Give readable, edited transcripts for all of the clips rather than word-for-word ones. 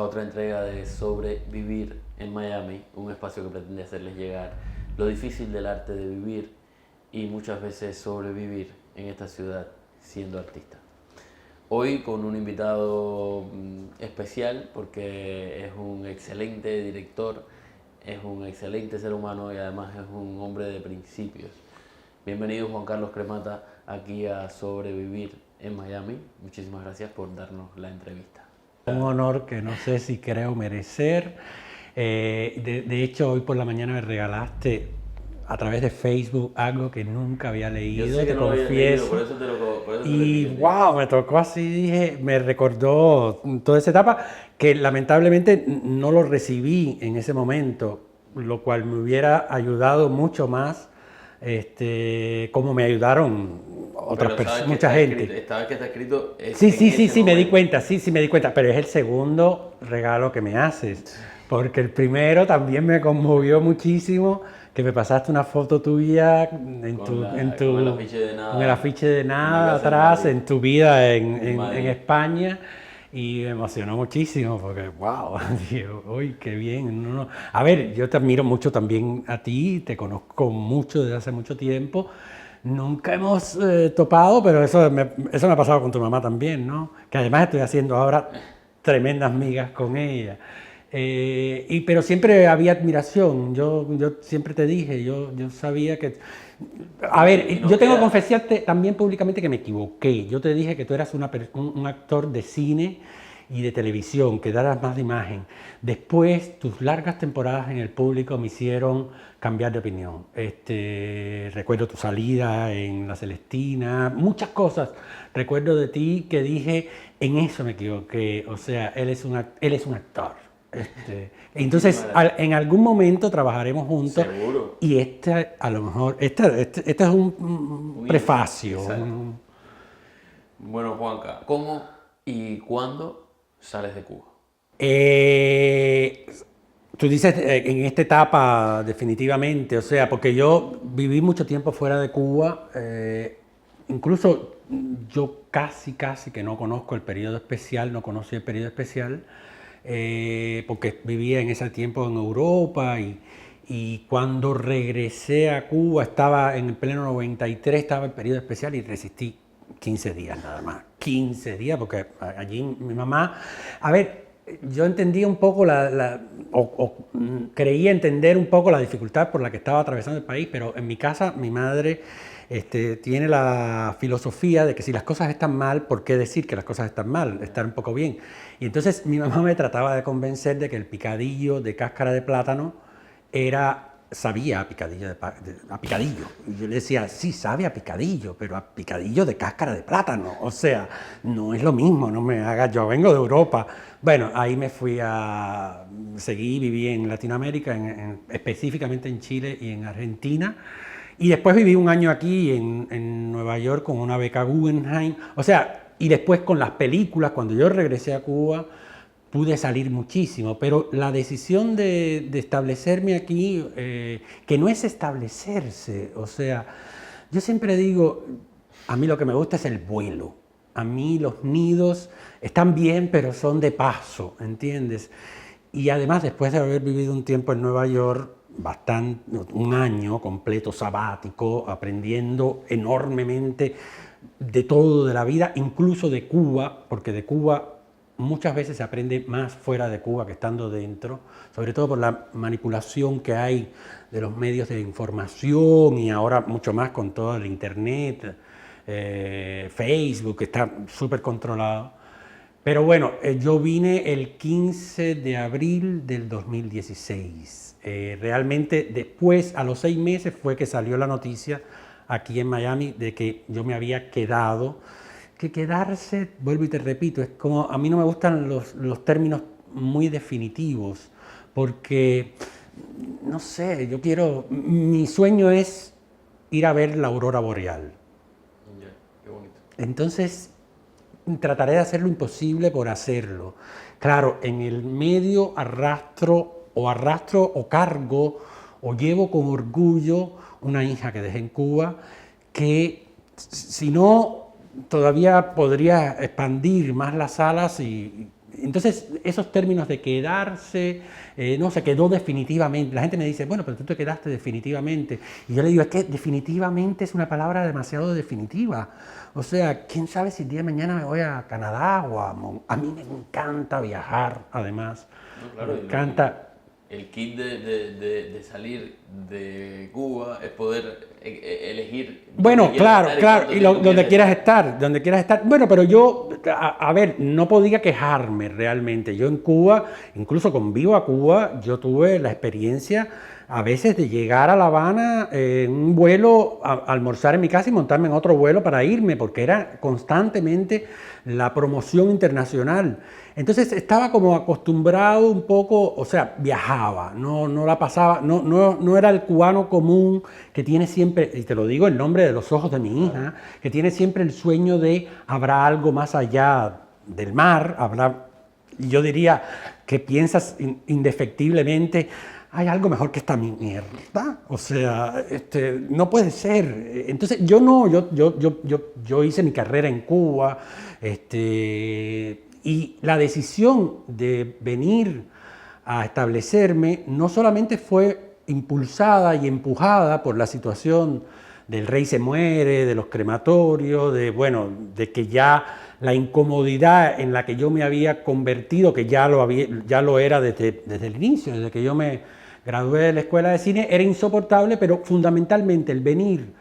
a otra entrega de Sobrevivir en Miami, un espacio que pretende hacerles llegar lo difícil del arte de vivir y muchas veces sobrevivir en esta ciudad siendo artista. Hoy con un invitado especial porque es un excelente director, es un excelente ser humano y además es un hombre de principios. Bienvenido Juan Carlos Cremata aquí a Sobrevivir en Miami. Muchísimas gracias por darnos la entrevista. Un honor que no sé si creo merecer. De hecho, hoy por la mañana me regalaste a través de Facebook algo que nunca había leído, Yo sé que te no lo habías confieso. leído, por eso te lo Y dije. wow, me tocó así, dije, me recordó toda esa etapa que lamentablemente no lo recibí en ese momento, lo cual me hubiera ayudado mucho más, como me ayudaron otras personas, mucha gente. Sabes que está escrito Sí, me di cuenta, sí, me di cuenta, pero es el segundo regalo que me haces, porque el primero también me conmovió muchísimo, que me pasaste una foto tuya con el afiche de nada. con el afiche de En mi nada casa en atrás, Madrid. en tu vida En Madrid. en España, y me emocionó muchísimo, porque wow, digo, uy, qué bien. No, no. A ver, yo te admiro mucho también a ti, te conozco mucho desde hace mucho tiempo. Nunca hemos topado, pero eso me ha pasado con tu mamá también, ¿no? Que además estoy haciendo ahora tremendas migas con ella. Pero siempre había admiración, yo siempre te dije, yo sabía que... A ver, Y no yo tengo que queda. confesarte también públicamente que me equivoqué. Yo te dije que tú eras un actor de cine y de televisión, que daras más de imagen. Después, tus largas temporadas en el público me hicieron cambiar de opinión. Recuerdo tu salida en La Celestina, muchas cosas. Recuerdo de ti que dije, en eso me equivoqué. O sea, él es un actor. Entonces, en algún momento trabajaremos juntos. Seguro. Y a lo mejor, este es un prefacio. Exacto. Bueno, Juanca, ¿cómo y cuándo sales de Cuba? Tú dices en esta etapa definitivamente, o sea, porque yo viví mucho tiempo fuera de Cuba, incluso yo casi que no conozco el periodo especial, no conocí el periodo especial, porque vivía en ese tiempo en Europa y cuando regresé a Cuba estaba en el pleno 93, estaba el periodo especial y resistí 15 días nada más. 15 días, porque allí mi mamá... A ver, yo entendía un poco creía entender un poco la dificultad por la que estaba atravesando el país, pero en mi casa mi madre tiene la filosofía de que si las cosas están mal, ¿por qué decir que las cosas están mal? Estar un poco bien. Y entonces mi mamá me trataba de convencer de que el picadillo de cáscara de plátano sabía a picadillo, a picadillo. Y yo le decía, sí, sabe a picadillo, pero a picadillo de cáscara de plátano. O sea, no es lo mismo, no me hagas, yo vengo de Europa. Bueno, ahí seguí, viví en Latinoamérica, específicamente en Chile y en Argentina. Y después viví un año aquí en Nueva York con una beca Guggenheim. O sea, y después con las películas, cuando yo regresé a Cuba, pude salir muchísimo, pero la decisión de establecerme aquí, que no es establecerse, o sea, yo siempre digo, a mí lo que me gusta es el vuelo, a mí los nidos están bien, pero son de paso, ¿entiendes? Y además, después de haber vivido un tiempo en Nueva York, un año completo sabático, aprendiendo enormemente de todo de la vida, incluso de Cuba, porque de Cuba muchas veces se aprende más fuera de Cuba que estando dentro, sobre todo por la manipulación que hay de los medios de información y ahora mucho más con todo el internet, Facebook, que está súper controlado. Pero bueno, yo vine el 15 de abril del 2016. Realmente después, a los 6 meses, fue que salió la noticia aquí en Miami de que yo me había quedado. Que quedarse, vuelvo y te repito, es como, a mí no me gustan los términos muy definitivos, porque, no sé, mi sueño es ir a ver la aurora boreal. Yeah, qué bonito. Entonces, trataré de hacer lo imposible por hacerlo. Claro, en el medio arrastro o cargo o llevo con orgullo una hija que dejé en Cuba que, si no, todavía podría expandir más las alas y Entonces, esos términos de quedarse, no, se quedó definitivamente. La gente me dice, bueno, pero tú te quedaste definitivamente. Y yo le digo, es que definitivamente es una palabra demasiado definitiva. O sea, quién sabe si el día de mañana me voy a Canadá o a mí me encanta viajar, además. No, claro, Me encanta. el kit de salir de Cuba es poder elegir Bueno, dónde quieras claro, estar claro, cuánto y tiempo donde quieras quieras estar, donde quieras estar. Bueno, pero yo, a ver, no podía quejarme realmente. Yo en Cuba, incluso con Viva a Cuba, yo tuve la experiencia a veces de llegar a La Habana en un vuelo, a almorzar en mi casa y montarme en otro vuelo para irme, porque era constantemente la promoción internacional. Entonces estaba como acostumbrado un poco, o sea, viajaba, no la pasaba, no era el cubano común que tiene siempre, y te lo digo en nombre de los ojos de mi hija, que tiene siempre el sueño de habrá algo más allá del mar, habrá, yo diría que piensas indefectiblemente, hay algo mejor que esta mierda, o sea, no puede ser. Entonces yo no, yo hice mi carrera en Cuba, y la decisión de venir a establecerme no solamente fue impulsada y empujada por la situación del rey se muere, de los crematorios, de que ya la incomodidad en la que yo me había convertido, que ya lo era desde el inicio, desde que yo me gradué de la escuela de cine, era insoportable, pero fundamentalmente el venir,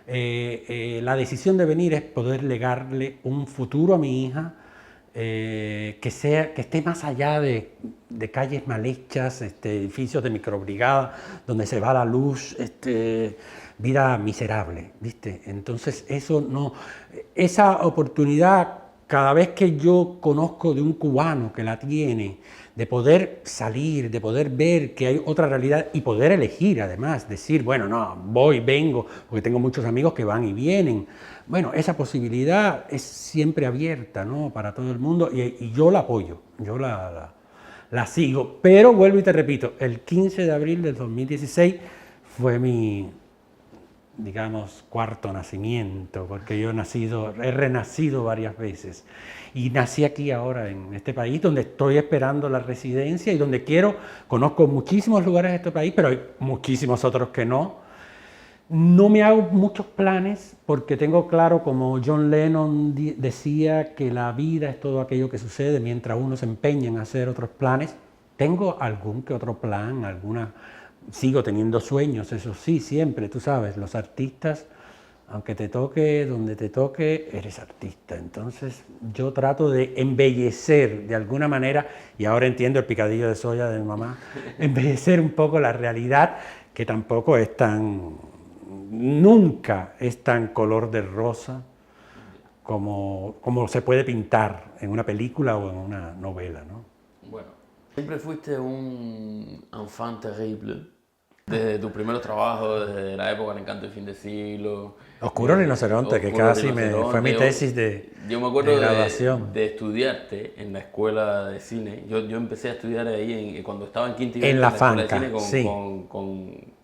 la decisión de venir es poder legarle un futuro a mi hija, que esté más allá de calles mal hechas, edificios de microbrigada, donde se va la luz, vida miserable, ¿viste? Entonces esa oportunidad, cada vez que yo conozco de un cubano que la tiene, de poder salir, de poder ver que hay otra realidad y poder elegir además, decir, bueno, no, voy, vengo, porque tengo muchos amigos que van y vienen. Bueno, esa posibilidad es siempre abierta, ¿no?, para todo el mundo y yo la apoyo, yo la sigo. Pero vuelvo y te repito, el 15 de abril del 2016 fue mi, digamos, cuarto nacimiento, porque yo he renacido varias veces y nací aquí ahora en este país donde estoy esperando la residencia y donde conozco muchísimos lugares de este país, pero hay muchísimos otros que no. No me hago muchos planes porque tengo claro, como John Lennon decía, que la vida es todo aquello que sucede mientras uno se empeña en hacer otros planes. Tengo algún que otro plan, sigo teniendo sueños, eso sí, siempre, tú sabes, los artistas, aunque te toque donde te toque, eres artista. Entonces yo trato de embellecer de alguna manera, y ahora entiendo el picadillo de soya de mi mamá, embellecer un poco la realidad, que tampoco es nunca es tan color de rosa como se puede pintar en una película o en una novela, ¿no? Bueno, siempre fuiste un enfant terrible, desde tus primeros trabajos, desde la época del Encanto del Fin de Siglo. Oscuro Rinoceronte, que casi fue mi tesis de graduación. De estudiarte en la escuela de cine. Yo empecé a estudiar ahí cuando estaba en quinto y en la escuela de Fanca, cine sí.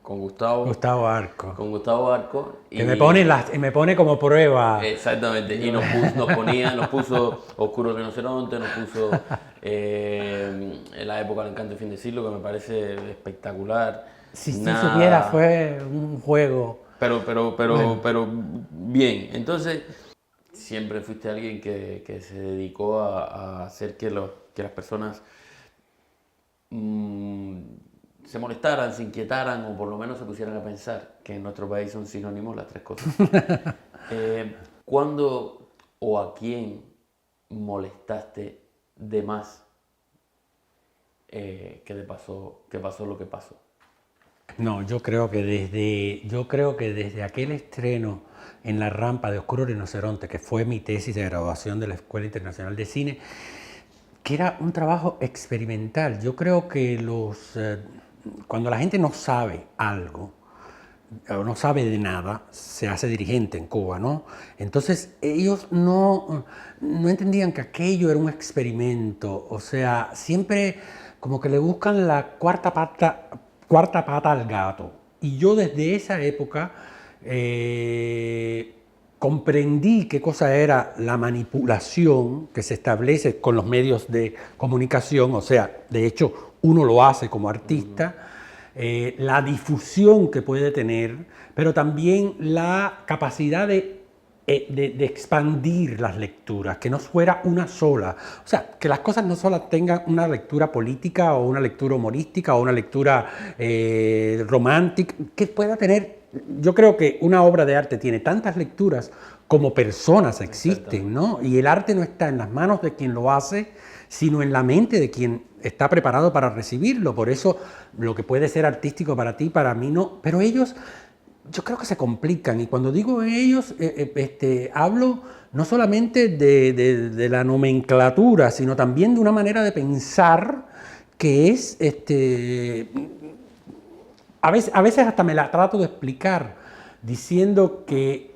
Con Gustavo Arco. Con Gustavo Arco. Que me pone como prueba. Exactamente. Y nos puso Oscuro Rinoceronte, nos puso en la época del Encanto del Fin de Siglo, que me parece espectacular. Si supiera, fue un juego. Pero bien. Entonces, siempre fuiste alguien que se dedicó a hacer que las personas se molestaran, se inquietaran o por lo menos se pusieran a pensar, que en nuestro país son sinónimos las tres cosas. ¿Cuándo o a quién molestaste de más que pasó lo que pasó? No, yo creo que desde aquel estreno en la rampa de Oscuro Rinoceronte, que fue mi tesis de graduación de la Escuela Internacional de Cine, que era un trabajo experimental. Yo creo que cuando la gente no sabe algo, o no sabe de nada, se hace dirigente en Cuba, ¿no? Entonces ellos no entendían que aquello era un experimento, o sea, siempre como que le buscan la cuarta pata al gato. Y yo desde esa época comprendí qué cosa era la manipulación que se establece con los medios de comunicación, o sea, de hecho uno lo hace como artista, la difusión que puede tener, pero también la capacidad de expandir las lecturas, que no fuera una sola. O sea, que las cosas no solo tengan una lectura política o una lectura humorística o una lectura romántica, que pueda tener. Yo creo que una obra de arte tiene tantas lecturas como personas existen, ¿no? Y el arte no está en las manos de quien lo hace, sino en la mente de quien está preparado para recibirlo. Por eso lo que puede ser artístico para ti, para mí no. Pero ellos, yo creo que se complican. Y cuando digo ellos, hablo no solamente de la nomenclatura, sino también de una manera de pensar que es... A veces hasta me la trato de explicar diciendo que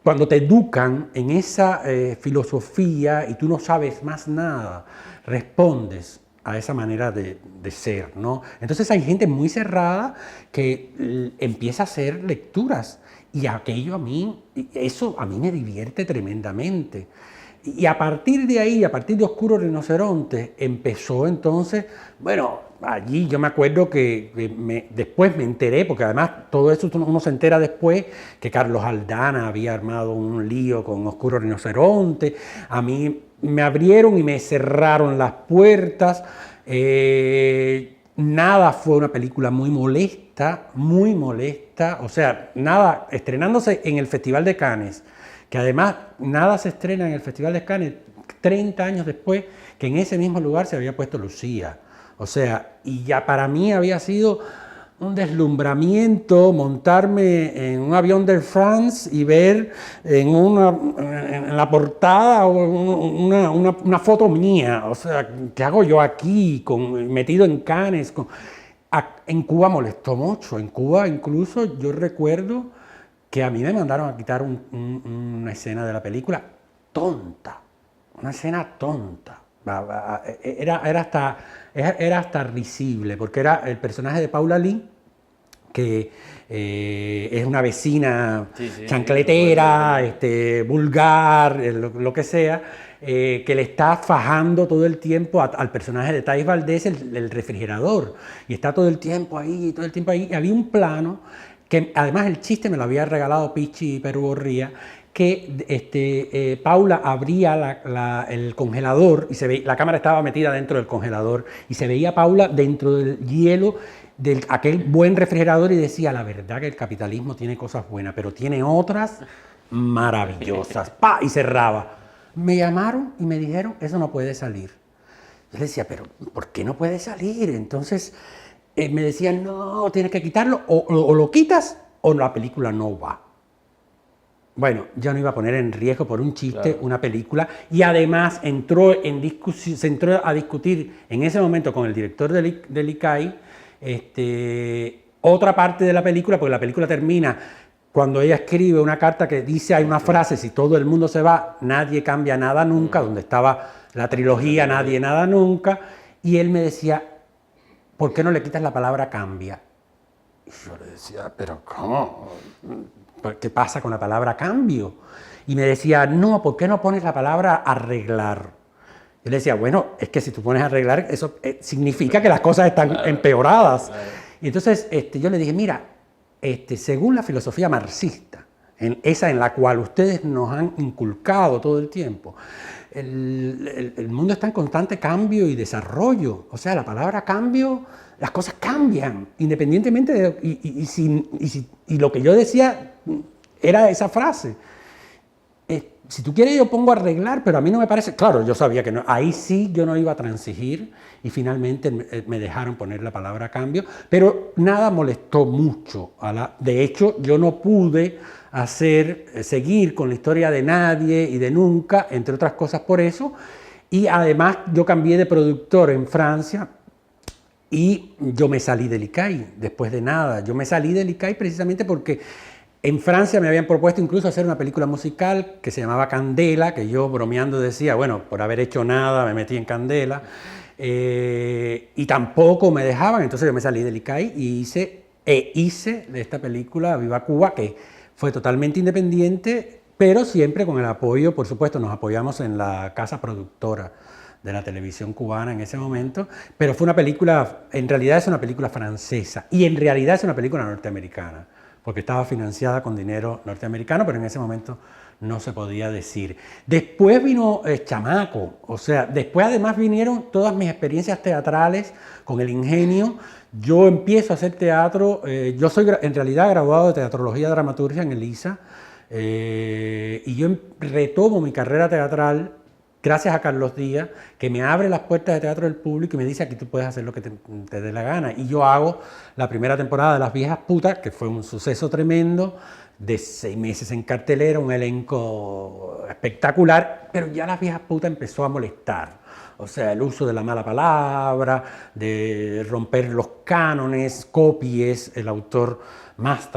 cuando te educan en esa filosofía y tú no sabes más nada, respondes a esa manera de ser, ¿no? Entonces hay gente muy cerrada que empieza a hacer lecturas y eso a mí me divierte tremendamente. Y a partir de ahí, a partir de Oscuro Rinoceronte, empezó entonces, bueno, allí yo me acuerdo que después me enteré, porque además todo eso uno se entera después, que Carlos Aldana había armado un lío con Oscuro Rinoceronte, a mí me abrieron y me cerraron las puertas, Nada fue una película muy molesta, o sea, Nada, estrenándose en el Festival de Cannes, que además Nada se estrena en el Festival de Cannes 30 años después que en ese mismo lugar se había puesto Lucía. O sea, y ya para mí había sido un deslumbramiento montarme en un avión de France y ver en la portada una foto mía. O sea, ¿qué hago yo aquí metido en Cannes? En Cuba molestó mucho. En Cuba incluso yo recuerdo que a mí me mandaron a quitar una escena de la película tonta. Una escena tonta. Era hasta risible, porque era el personaje de Paula Lee, que es una vecina chancletera, vulgar, lo que sea, que le está fajando todo el tiempo al personaje de Thais Valdés el refrigerador. Y está todo el tiempo ahí, Y había un plano que además el chiste me lo había regalado Pichi Perú Borría, que Paula abría el congelador y la cámara estaba metida dentro del congelador y se veía a Paula dentro del hielo de aquel buen refrigerador y decía, la verdad que el capitalismo tiene cosas buenas, pero tiene otras maravillosas. ¡Pah! Y cerraba. Me llamaron y me dijeron, eso no puede salir. Yo le decía, pero ¿por qué no puede salir? Entonces me decían, no, tienes que quitarlo, o lo quitas o la película no va. Bueno, yo no iba a poner en riesgo por un chiste una película, y además se entró a discutir en ese momento con el director del ICAI otra parte de la película, porque la película termina cuando ella escribe una carta que dice, hay una frase, si todo el mundo se va, nadie cambia nada nunca, donde estaba la trilogía Nadie nada nunca, y él me decía, ¿por qué no le quitas la palabra cambia? Y yo le decía, pero ¿cómo? ¿Qué pasa con la palabra cambio? Y me decía, no, ¿por qué no pones la palabra arreglar? Yo le decía, bueno, es que si tú pones arreglar, eso significa que las cosas están empeoradas. Y entonces yo le dije, mira, según la filosofía marxista, esa en la cual ustedes nos han inculcado todo el tiempo, el mundo está en constante cambio y desarrollo. O sea, la palabra cambio, las cosas cambian, independientemente de... Y lo que yo decía era esa frase. Si tú quieres yo pongo arreglar, pero a mí no me parece... Claro, yo sabía que no, ahí sí yo no iba a transigir y finalmente me dejaron poner la palabra cambio, pero nada molestó mucho. De hecho, yo no pude seguir con la historia de Nadie y de Nunca, entre otras cosas por eso, y además yo cambié de productor en Francia y yo me salí del ICAI después de Nada. Yo me salí del ICAI precisamente porque en Francia me habían propuesto incluso hacer una película musical que se llamaba Candela, que yo bromeando decía, bueno, por haber hecho Nada me metí en Candela, y tampoco me dejaban, entonces yo me salí del ICAI y hice de esta película Viva Cuba, que fue totalmente independiente, pero siempre con el apoyo, por supuesto, nos apoyamos en la casa productora de la televisión cubana en ese momento, pero fue una película, en realidad es una película francesa y en realidad es una película norteamericana, porque estaba financiada con dinero norteamericano, pero en ese momento no se podía decir. Después vino Chamaco, o sea, después además vinieron todas mis experiencias teatrales con el ingenio. Yo empiezo a hacer teatro, yo soy en realidad graduado de Teatrología y Dramaturgia en el ISA, y yo retomo mi carrera teatral gracias a Carlos Díaz, que me abre las puertas de Teatro del Público y me dice: aquí tú puedes hacer lo que te dé la gana. Y yo hago la primera temporada de Las Viejas Putas, que fue un suceso tremendo, de 6 meses en cartelera, un elenco espectacular, pero ya Las Viejas Putas empezó a molestar. O sea, el uso de la mala palabra, de romper los cánones. Copy es el autor más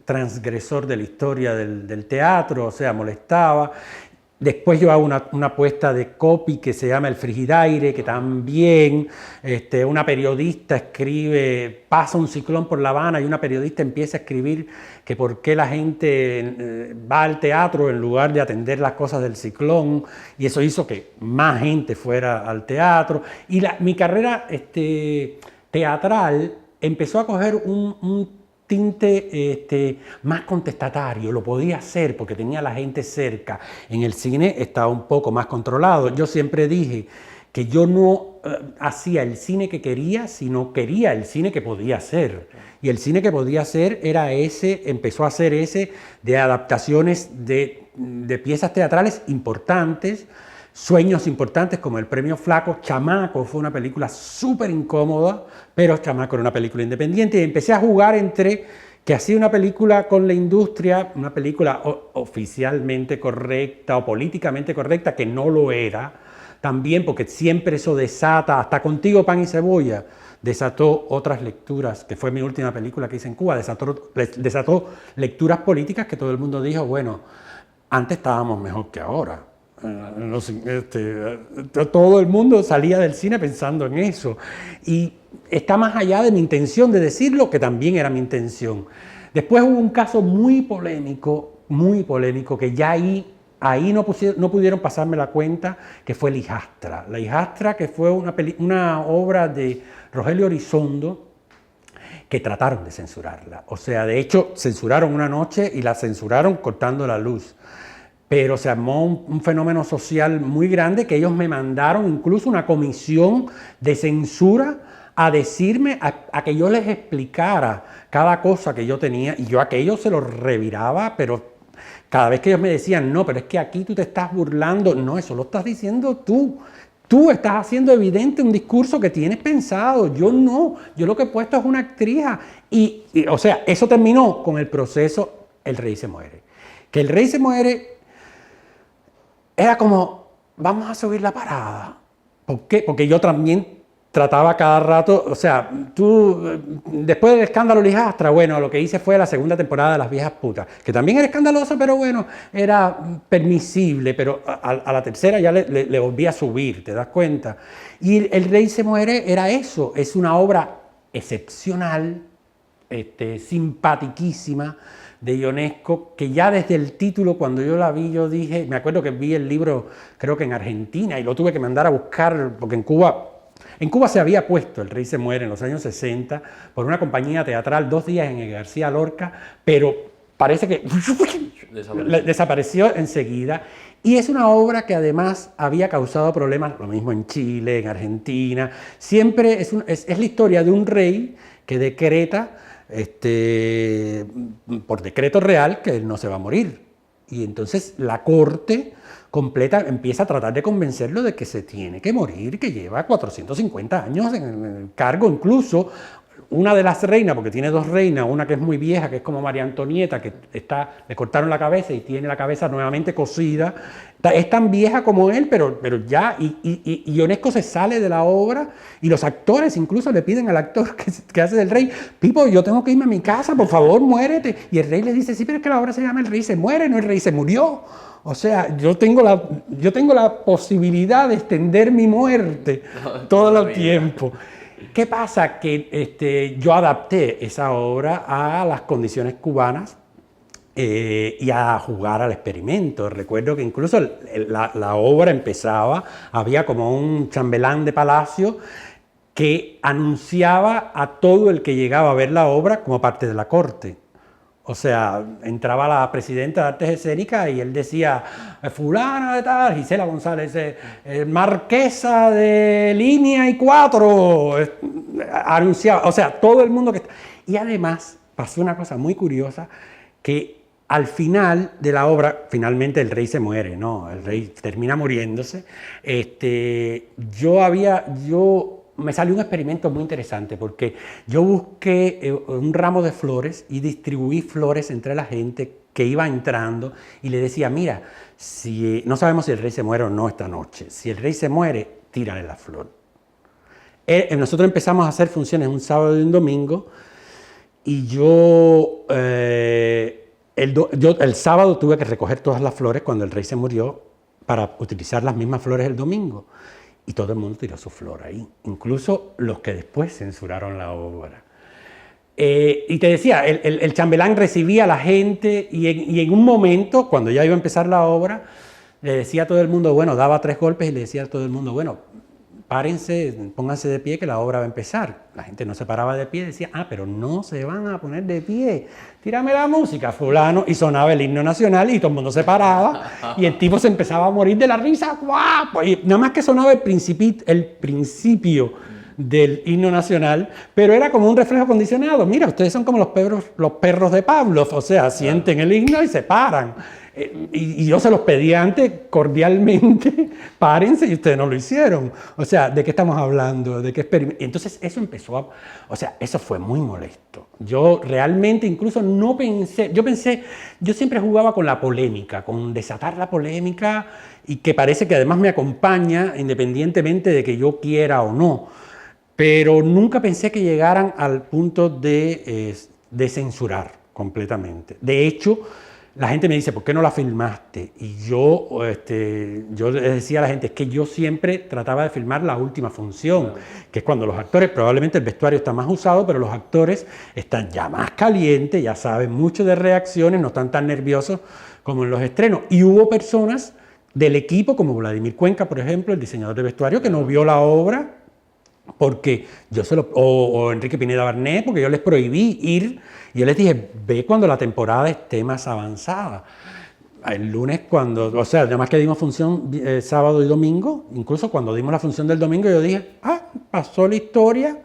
transgresor de la historia del teatro, o sea, molestaba. Después yo hago una apuesta de Copy que se llama El Frigidaire, que también una periodista escribe, pasa un ciclón por La Habana y una periodista empieza a escribir que por qué la gente va al teatro en lugar de atender las cosas del ciclón, y eso hizo que más gente fuera al teatro. Y mi carrera teatral empezó a coger un tinte más contestatario, lo podía hacer porque tenía a la gente cerca. En el cine estaba un poco más controlado. Yo siempre dije que yo no hacía el cine que quería, sino quería el cine que podía hacer. Y el cine que podía hacer era ese, empezó a ser ese de adaptaciones de piezas teatrales importantes, sueños importantes como El Premio Flaco. Chamaco fue una película súper incómoda, pero Chamaco era una película independiente, y empecé a jugar entre que hacía una película con la industria, una película oficialmente correcta o políticamente correcta, que no lo era, también porque siempre eso desata, hasta Contigo Pan y Cebolla, desató otras lecturas, que fue mi última película que hice en Cuba, desató lecturas políticas que todo el mundo dijo: bueno, antes estábamos mejor que ahora. Todo el mundo salía del cine pensando en eso, y está más allá de mi intención de decirlo, que también era mi intención. Después hubo un caso muy polémico, que ya ahí no pudieron pasarme la cuenta, que fue La Hijastra. La Hijastra, que fue una obra de Rogelio Elizondo, que trataron de censurarla. O sea, de hecho, censuraron una noche y la censuraron cortando la luz. Pero se armó un fenómeno social muy grande, que ellos me mandaron incluso una comisión de censura a decirme, a que yo les explicara cada cosa que yo tenía, y yo aquello se lo reviraba, pero cada vez que ellos me decían: no, pero es que aquí tú te estás burlando. No, eso lo estás diciendo tú. Tú estás haciendo evidente un discurso que tienes pensado. Yo no, yo lo que he puesto es una actriz. O sea, eso terminó con el proceso El Rey se muere. Que El Rey se muere era como: vamos a subir la parada. ¿Por qué? Porque yo también trataba cada rato, o sea, después del escándalo La Hijastra, bueno, lo que hice fue la segunda temporada de Las Viejas Putas, que también era escandaloso, pero bueno, era permisible, pero a la tercera ya le volví a subir, ¿te das cuenta? Y El Rey se muere era eso, es una obra excepcional, simpaticísima, de Ionesco, que ya desde el título, cuando yo la vi, yo dije, me acuerdo que vi el libro, creo que en Argentina, y lo tuve que mandar a buscar, porque en Cuba se había puesto El Rey se muere en los años 60 por una compañía teatral 2 días en el García Lorca, pero parece que desapareció enseguida. Y es una obra que además había causado problemas, lo mismo en Chile, en Argentina. Siempre es la historia de un rey que decreta, por decreto real, que él no se va a morir. Y entonces la corte completa empieza a tratar de convencerlo de que se tiene que morir, que lleva 450 años en el cargo. Incluso una de las reinas, porque tiene 2 reinas, una que es muy vieja, que es como María Antonieta, que le cortaron la cabeza y tiene la cabeza nuevamente cosida, es tan vieja como él, pero ya, y Ionesco se sale de la obra, y los actores incluso le piden al actor que hace del rey: Pipo, yo tengo que irme a mi casa, por favor, muérete. Y el rey le dice: sí, pero es que la obra se llama El Rey se muere, no El Rey se murió. O sea, yo tengo la posibilidad de extender mi muerte todo el tiempo. ¿Qué pasa? Que yo adapté esa obra a las condiciones cubanas, y a jugar al experimento. Recuerdo que incluso la obra empezaba, había como un chambelán de palacio que anunciaba a todo el que llegaba a ver la obra como parte de la corte. O sea, entraba la presidenta de Artes Escénicas y él decía, fulana de tal, Gisela González, marquesa de línea y 4, anunciaba, o sea, todo el mundo que... Y además pasó una cosa muy curiosa, que al final de la obra, finalmente el rey se muere, ¿no? El rey termina muriéndose. Me salió un experimento muy interesante porque yo busqué un ramo de flores y distribuí flores entre la gente que iba entrando y le decía, mira, si no sabemos si el rey se muere o no esta noche, si el rey se muere, tírale la flor. Nosotros empezamos a hacer funciones un sábado y un domingo y yo el sábado tuve que recoger todas las flores cuando el rey se murió para utilizar las mismas flores el domingo. Y todo el mundo tiró su flor ahí, incluso los que después censuraron la obra. Y te decía, el chambelán recibía a la gente y en un momento, cuando ya iba a empezar la obra, le decía a todo el mundo, bueno, daba 3 golpes y le decía a todo el mundo, bueno, párense, pónganse de pie que la obra va a empezar. La gente no se paraba de pie y decía, pero no se van a poner de pie, tírame la música, fulano, y sonaba el himno nacional y todo el mundo se paraba y el tipo se empezaba a morir de la risa, ¡guau! Y nada más que sonaba el principio del himno nacional, pero era como un reflejo condicionado. Mira, ustedes son como los perros de Pavlov, o sea, sienten el himno y se paran. Y yo se los pedí antes cordialmente, párense, y ustedes no lo hicieron. O sea, ¿de qué estamos hablando? ¿De qué experimento? Entonces eso empezó a... O sea, eso fue muy molesto. Yo realmente incluso no pensé... Yo siempre jugaba con la polémica, con desatar la polémica, y que parece que además me acompaña independientemente de que yo quiera o no. Pero nunca pensé que llegaran al punto de censurar completamente. De hecho, la gente me dice, ¿por qué no la filmaste? Y yo les decía a la gente, es que yo siempre trataba de filmar la última función, que es cuando los actores, probablemente el vestuario está más usado, pero los actores están ya más calientes, ya saben mucho de reacciones, no están tan nerviosos como en los estrenos. Y hubo personas del equipo, como Vladimir Cuenca, por ejemplo, el diseñador de vestuario, que no vio la obra, porque o Enrique Pineda Barnet, porque yo les prohibí ir, y yo les dije, ve cuando la temporada esté más avanzada. El lunes o sea, además que dimos función sábado y domingo, incluso cuando dimos la función del domingo, yo dije, pasó la historia,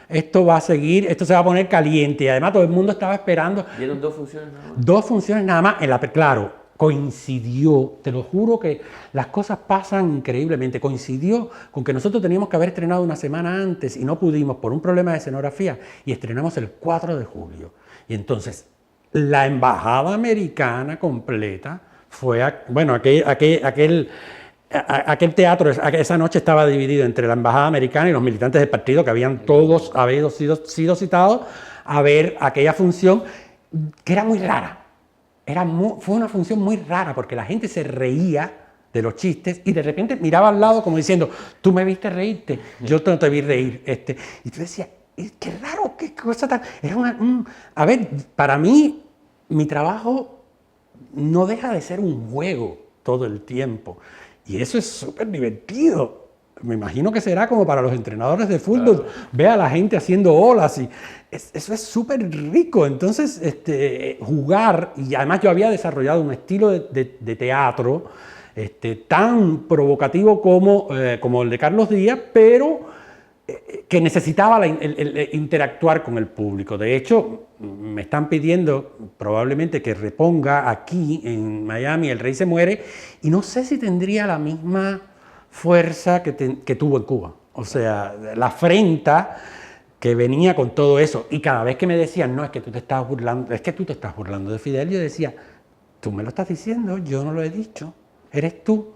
esto va a seguir, esto se va a poner caliente, y además todo el mundo estaba esperando. ¿Dieron 2 funciones nada más? 2 funciones nada más, claro, coincidió, te lo juro que las cosas pasan increíblemente, coincidió con que nosotros teníamos que haber estrenado una semana antes y no pudimos por un problema de escenografía y estrenamos el 4 de julio. Y entonces la embajada americana completa fue, aquel teatro, esa noche estaba dividido entre la embajada americana y los militantes del partido que habían todos sido citados a ver aquella función que era muy rara. Fue una función muy rara porque la gente se reía de los chistes y de repente miraba al lado como diciendo, tú me viste reírte, yo no te vi reír. Y tú decías, qué raro, qué cosa tan... A ver, para mí, mi trabajo no deja de ser un juego todo el tiempo. Y eso es súper divertido. Me imagino que será como para los entrenadores de fútbol, ve a la gente haciendo olas y eso es súper rico. Entonces, jugar, y además yo había desarrollado un estilo de teatro tan provocativo como el de Carlos Díaz, pero que necesitaba el interactuar con el público. De hecho, me están pidiendo probablemente que reponga aquí en Miami El Rey se muere, y no sé si tendría la misma fuerza que tuvo en Cuba. O sea, la afrenta que venía con todo eso. Y cada vez que me decían, no, es que tú te estás burlando de Fidel, yo decía, tú me lo estás diciendo, yo no lo he dicho, eres tú.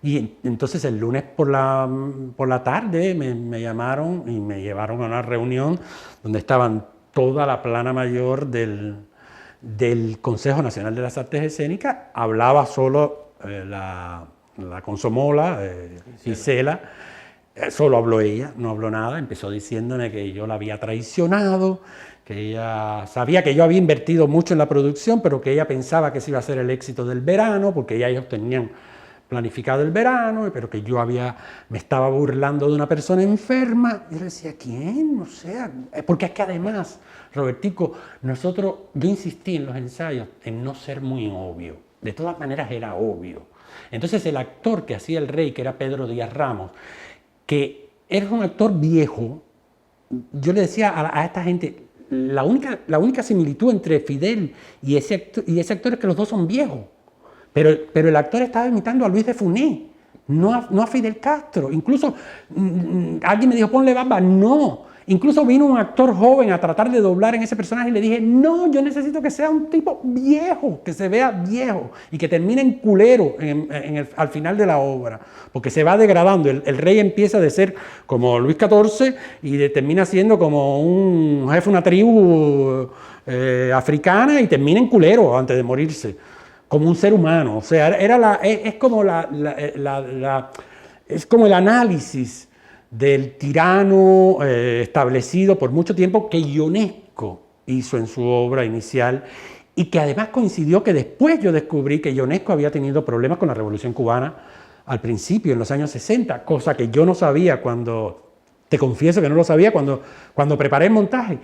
Y entonces el lunes por la tarde me llamaron y me llevaron a una reunión donde estaban toda la plana mayor del Consejo Nacional de las Artes Escénicas. Hablaba solo la Consomola, Gisela, Solo habló ella, no habló nada, empezó diciéndome que yo la había traicionado, que ella sabía que yo había invertido mucho en la producción, pero que ella pensaba que ese iba a ser el éxito del verano, porque ya ellos tenían planificado el verano, pero que yo me estaba burlando de una persona enferma. Y yo le decía, ¿quién? O sea, porque es que además, Robertico, yo insistí en los ensayos en no ser muy obvio. De todas maneras era obvio. Entonces el actor que hacía el rey, que era Pedro Díaz Ramos, que era un actor viejo, yo le decía a esta gente, la única similitud entre Fidel y ese actor es que los dos son viejos. Pero el actor estaba imitando a Luis de Funès, no a Fidel Castro. Incluso alguien me dijo, ponle barba. No. Incluso vino un actor joven a tratar de doblar en ese personaje y le dije, no, yo necesito que sea un tipo viejo, que se vea viejo y que termine en culero al final de la obra, porque se va degradando. El rey empieza de ser como Luis XIV y termina siendo como un jefe de una tribu africana y termina en culero antes de morirse, como un ser humano. O sea, es como es como el análisis del tirano establecido por mucho tiempo que Ionesco hizo en su obra inicial y que además coincidió que después yo descubrí que Ionesco había tenido problemas con la Revolución Cubana al principio, en los años 60, cosa que yo no sabía te confieso que no lo sabía cuando preparé el montaje.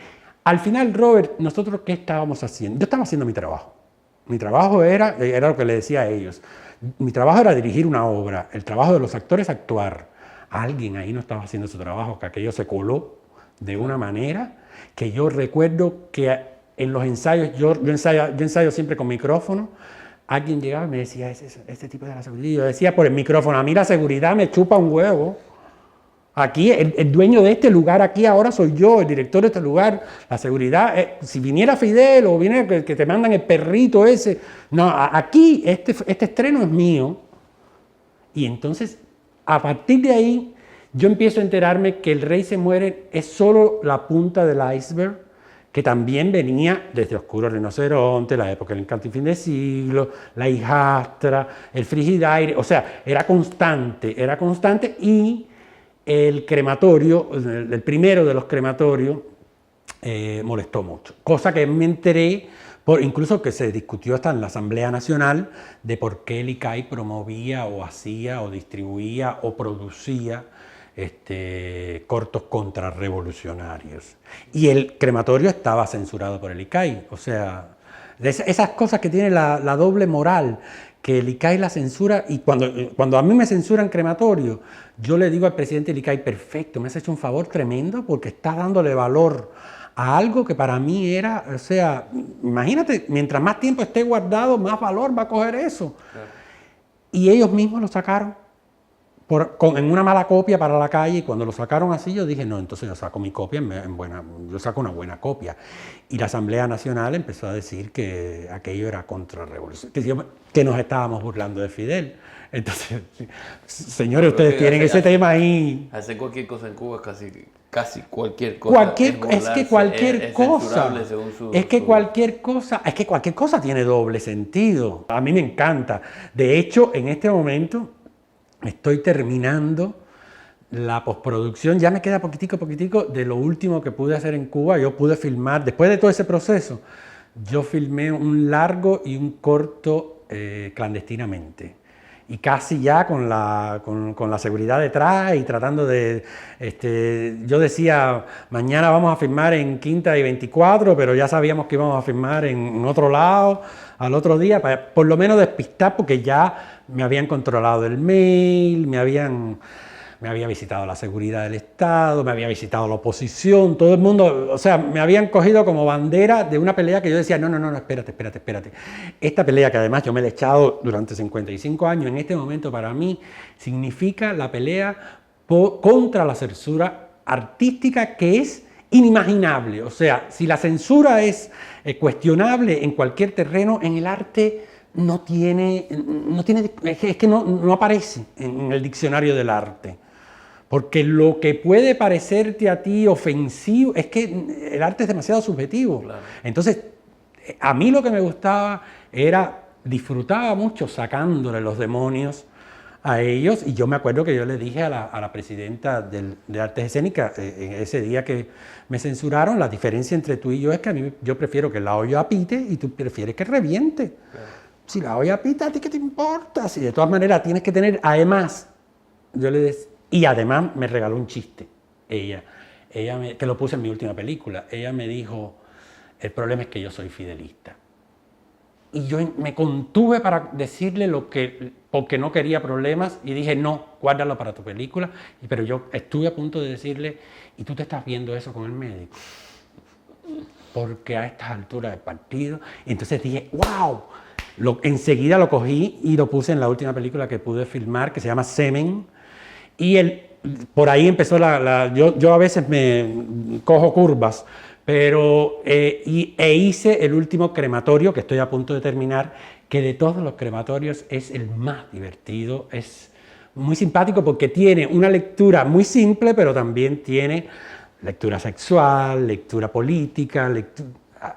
Al final, Robert, ¿nosotros qué estábamos haciendo? Yo estaba haciendo mi trabajo. Mi trabajo era lo que le decía a ellos. Mi trabajo era dirigir una obra, el trabajo de los actores actuar. Alguien ahí no estaba haciendo su trabajo, que aquello se coló de una manera que yo recuerdo que en los ensayos, yo ensayo siempre con micrófono, alguien llegaba y me decía, ese tipo de la seguridad, y yo decía por el micrófono, a mí la seguridad me chupa un huevo. Aquí, el dueño de este lugar, aquí ahora soy yo, el director de este lugar, la seguridad, si viniera Fidel o viniera que te mandan el perrito ese, no, aquí este estreno es mío. Y entonces, a partir de ahí, yo empiezo a enterarme que El Rey se muere es solo la punta del iceberg, que también venía desde Oscuro Rinoceronte, la época del Encanto y Fin de Siglo, La hijastra, El Frigidaire, o sea, era constante, y el crematorio, el primero de los crematorios, molestó mucho. Cosa que me enteré, incluso que se discutió hasta en la Asamblea Nacional, de por qué el ICAI promovía o hacía o distribuía o producía cortos contrarrevolucionarios. Y el crematorio estaba censurado por el ICAI. O sea, esas cosas que tiene la doble moral, que el ICAI la censura, y cuando a mí me censuran crematorio, yo le digo al presidente del ICAI, perfecto, me has hecho un favor tremendo porque estás dándole valor a algo que para mí era, o sea, imagínate, mientras más tiempo esté guardado, más valor va a coger eso. Claro. Y ellos mismos lo sacaron en una mala copia para la calle, y cuando lo sacaron así yo dije, no, entonces yo saco mi copia yo saco una buena copia. Y la Asamblea Nacional empezó a decir que aquello era contrarrevolución, que nos estábamos burlando de Fidel. Entonces, señores, ustedes tienen ese tema ahí. Hacer cualquier cosa en Cuba es casi cualquier cosa. Es que cualquier cosa tiene doble sentido. A mí me encanta. De hecho, en este momento estoy terminando la postproducción, ya me queda poquitico de lo último que pude hacer en Cuba. Yo pude filmar, después de todo ese proceso, yo filmé un largo y un corto clandestinamente. Y casi ya con la seguridad detrás y tratando de... yo decía, mañana vamos a filmar en Quinta y 24, pero ya sabíamos que íbamos a filmar en otro lado al otro día, para por lo menos despistar, porque ya me habían controlado el mail, me había visitado la seguridad del Estado, me había visitado la oposición, todo el mundo, o sea, me habían cogido como bandera de una pelea que yo decía, no, espérate. Esta pelea, que además yo me la he echado durante 55 años, en este momento para mí significa la pelea contra la censura artística, que es inimaginable. O sea, si la censura es cuestionable en cualquier terreno, en el arte es que no aparece en el diccionario del arte. Porque lo que puede parecerte a ti ofensivo, es que el arte es demasiado subjetivo. Claro. Entonces, a mí lo que me gustaba disfrutaba mucho sacándole los demonios a ellos, y yo me acuerdo que yo le dije a la presidenta de Artes Escénicas, en ese día que me censuraron, la diferencia entre tú y yo es que a mí, yo prefiero que la olla pite y tú prefieres que reviente. Claro. Si la olla pita, ¿a ti qué te importa? Si de todas maneras tienes que tener, además, y además me regaló un chiste, ella que lo puse en mi última película, ella me dijo, el problema es que yo soy fidelista. Y yo me contuve para decirle porque no quería problemas, y dije, no, guárdalo para tu película. Pero yo estuve a punto de decirle, ¿y tú te estás viendo eso con el médico? Porque a estas alturas del partido. Y entonces dije, wow. Enseguida lo cogí y lo puse en la última película que pude filmar, que se llama Semen. Y por ahí empezó yo a veces me cojo curvas, pero hice el último crematorio, que estoy a punto de terminar, que de todos los crematorios es el más divertido, es muy simpático porque tiene una lectura muy simple, pero también tiene lectura sexual, lectura política,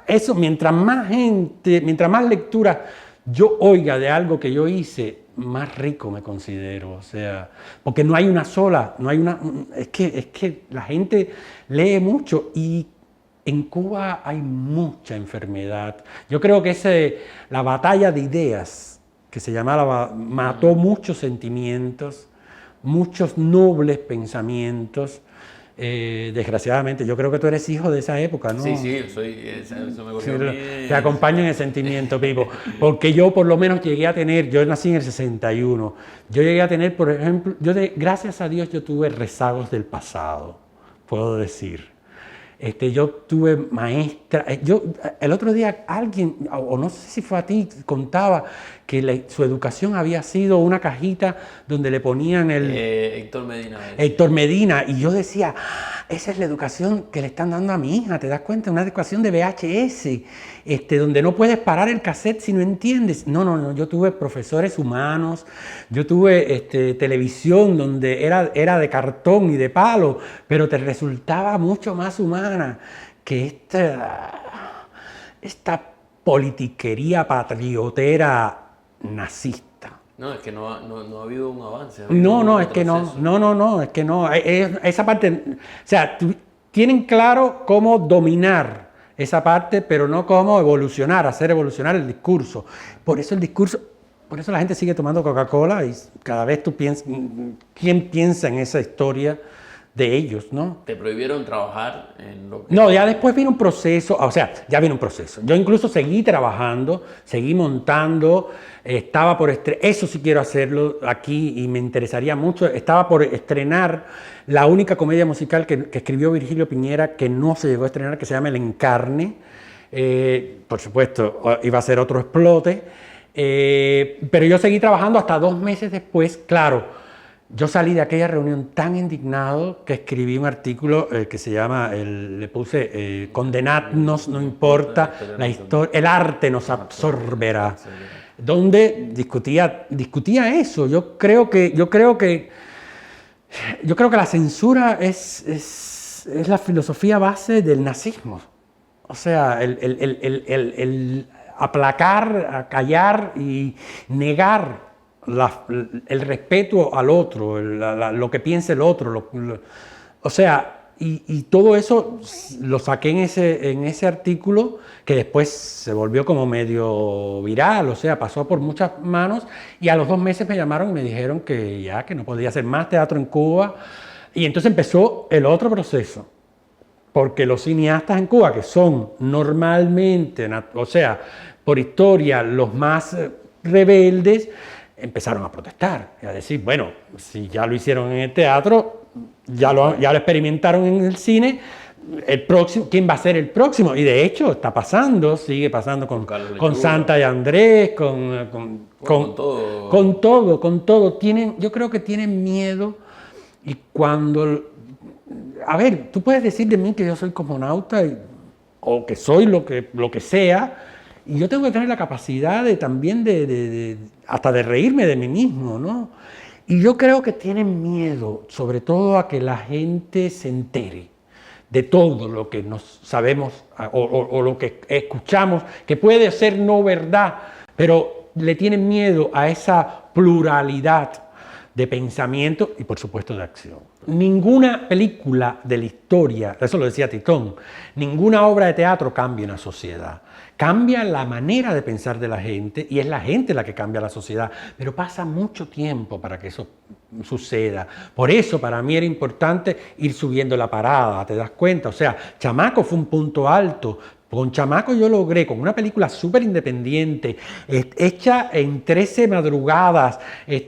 eso, mientras más lectura yo oiga de algo que yo hice, más rico me considero, o sea, porque no hay una sola, es que la gente lee mucho y en Cuba hay mucha enfermedad. Yo creo que la batalla de ideas, que se llamaba, mató muchos sentimientos, muchos nobles pensamientos. Desgraciadamente, yo creo que tú eres hijo de esa época, ¿no? Sí, eso me ocurrió a mí. Te acompaño en el sentimiento, Pipo, porque yo por lo menos llegué a tener, yo nací en el 61, yo llegué a tener, por ejemplo, gracias a Dios yo tuve rezagos del pasado, puedo decir. Yo tuve maestra, el otro día alguien, o no sé si fue a ti, contaba que su educación había sido una cajita donde le ponían Héctor Medina. Héctor Medina, y yo decía, esa es la educación que le están dando a mi hija, ¿te das cuenta? Una educación de VHS, donde no puedes parar el cassette si no entiendes. No, yo tuve profesores humanos, yo tuve televisión donde era de cartón y de palo, pero te resultaba mucho más humana que esta politiquería patriotera nazista. No, es que no ha habido un avance. No, es que no. Esa parte, o sea, tienen claro cómo dominar esa parte, pero no cómo hacer evolucionar el discurso. Por eso la gente sigue tomando Coca-Cola y cada vez ¿quién piensa en esa historia de ellos, no? ¿Te prohibieron trabajar en lo que...? No, ya después vino un proceso, ya vino un proceso. Yo incluso seguí trabajando, seguí montando, estaba por eso sí quiero hacerlo aquí y me interesaría mucho. Estaba por estrenar la única comedia musical que escribió Virgilio Piñera, que no se llegó a estrenar, que se llama El Encarne. Por supuesto, iba a ser otro explote, pero yo seguí trabajando hasta 2 meses después, claro. Yo salí de aquella reunión tan indignado que escribí un artículo que se llama, le puse, condenadnos, no importa, la historia, el arte nos absorberá, donde discutía eso. Yo creo que la censura es la filosofía base del nazismo. O sea, el aplacar, acallar y negar el respeto al otro, lo que piensa el otro, o sea, y todo eso lo saqué en ese artículo que después se volvió como medio viral, o sea, pasó por muchas manos y a los 2 meses me llamaron y me dijeron que no podía hacer más teatro en Cuba y entonces empezó el otro proceso, porque los cineastas en Cuba, que son normalmente, o sea, por historia los más rebeldes, empezaron a protestar y a decir, bueno, si ya lo hicieron en el teatro, ya lo experimentaron en el cine, el próximo, ¿quién va a ser el próximo? Y de hecho está pasando, sigue pasando con Santa y Andrés, con todo. Yo creo que tienen miedo y cuando... A ver, tú puedes decir de mí que yo soy cosmonauta o que soy lo que sea, y yo tengo que tener la capacidad hasta de reírme de mí mismo, ¿no? Y yo creo que tienen miedo, sobre todo a que la gente se entere de todo lo que nos sabemos o lo que escuchamos, que puede ser no verdad, pero le tienen miedo a esa pluralidad de pensamiento y por supuesto de acción. Ninguna película de la historia, eso lo decía Titón, ninguna obra de teatro cambia una sociedad. Cambia la manera de pensar de la gente y es la gente la que cambia la sociedad, pero pasa mucho tiempo para que eso suceda. Por eso para mí era importante ir subiendo la parada, ¿te das cuenta? O sea, Chamaco fue un punto alto. Con Chamaco yo logré, con una película súper independiente, hecha en 13 madrugadas,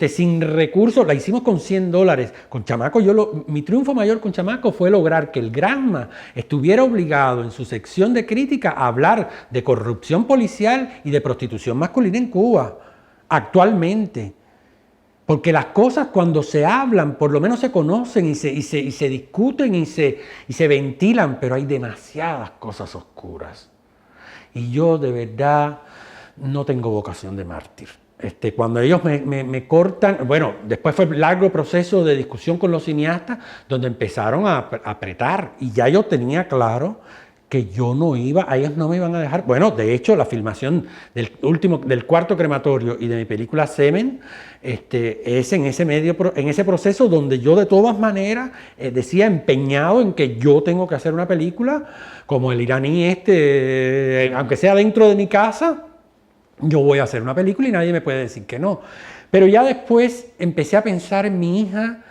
sin recursos, la hicimos con $100. Con Chamaco, mi triunfo mayor con Chamaco fue lograr que el Granma estuviera obligado en su sección de crítica a hablar de corrupción policial y de prostitución masculina en Cuba, actualmente. Porque las cosas cuando se hablan, por lo menos se conocen y se discuten y se ventilan, pero hay demasiadas cosas oscuras. Y yo de verdad no tengo vocación de mártir. Cuando ellos me cortan, bueno, después fue un largo proceso de discusión con los cineastas, donde empezaron a apretar, y ya yo tenía claro que yo no iba, a ellos no me iban a dejar. Bueno, de hecho, la filmación del cuarto crematorio y de mi película Semen, es en ese proceso donde yo de todas maneras decía empeñado en que yo tengo que hacer una película como el iraní aunque sea dentro de mi casa, yo voy a hacer una película y nadie me puede decir que no. Pero ya después empecé a pensar en mi hija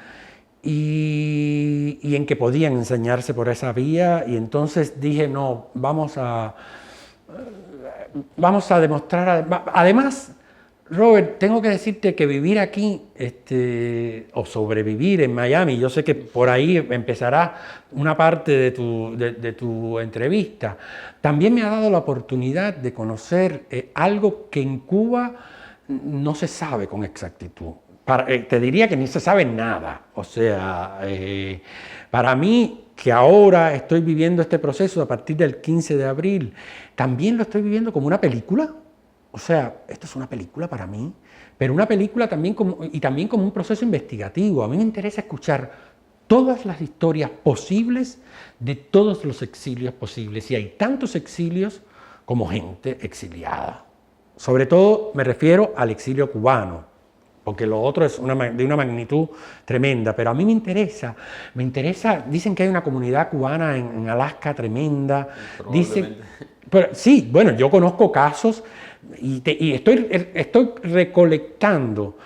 y en que podían enseñarse por esa vía, y entonces dije, no, vamos a demostrar. Además, Robert, tengo que decirte que vivir aquí o sobrevivir en Miami, yo sé que por ahí empezará una parte de tu entrevista, también me ha dado la oportunidad de conocer algo que en Cuba no se sabe con exactitud. Te diría que ni se sabe nada. O sea, para mí, que ahora estoy viviendo este proceso a partir del 15 de abril, también lo estoy viviendo como una película. O sea, esto es una película para mí, pero una película también también como un proceso investigativo. A mí me interesa escuchar todas las historias posibles de todos los exilios posibles. Y hay tantos exilios como gente exiliada. Sobre todo me refiero al exilio cubano, porque lo otro es de una magnitud tremenda, pero a mí me interesa, dicen que hay una comunidad cubana en Alaska tremenda, sí, bueno, yo conozco casos y estoy recolectando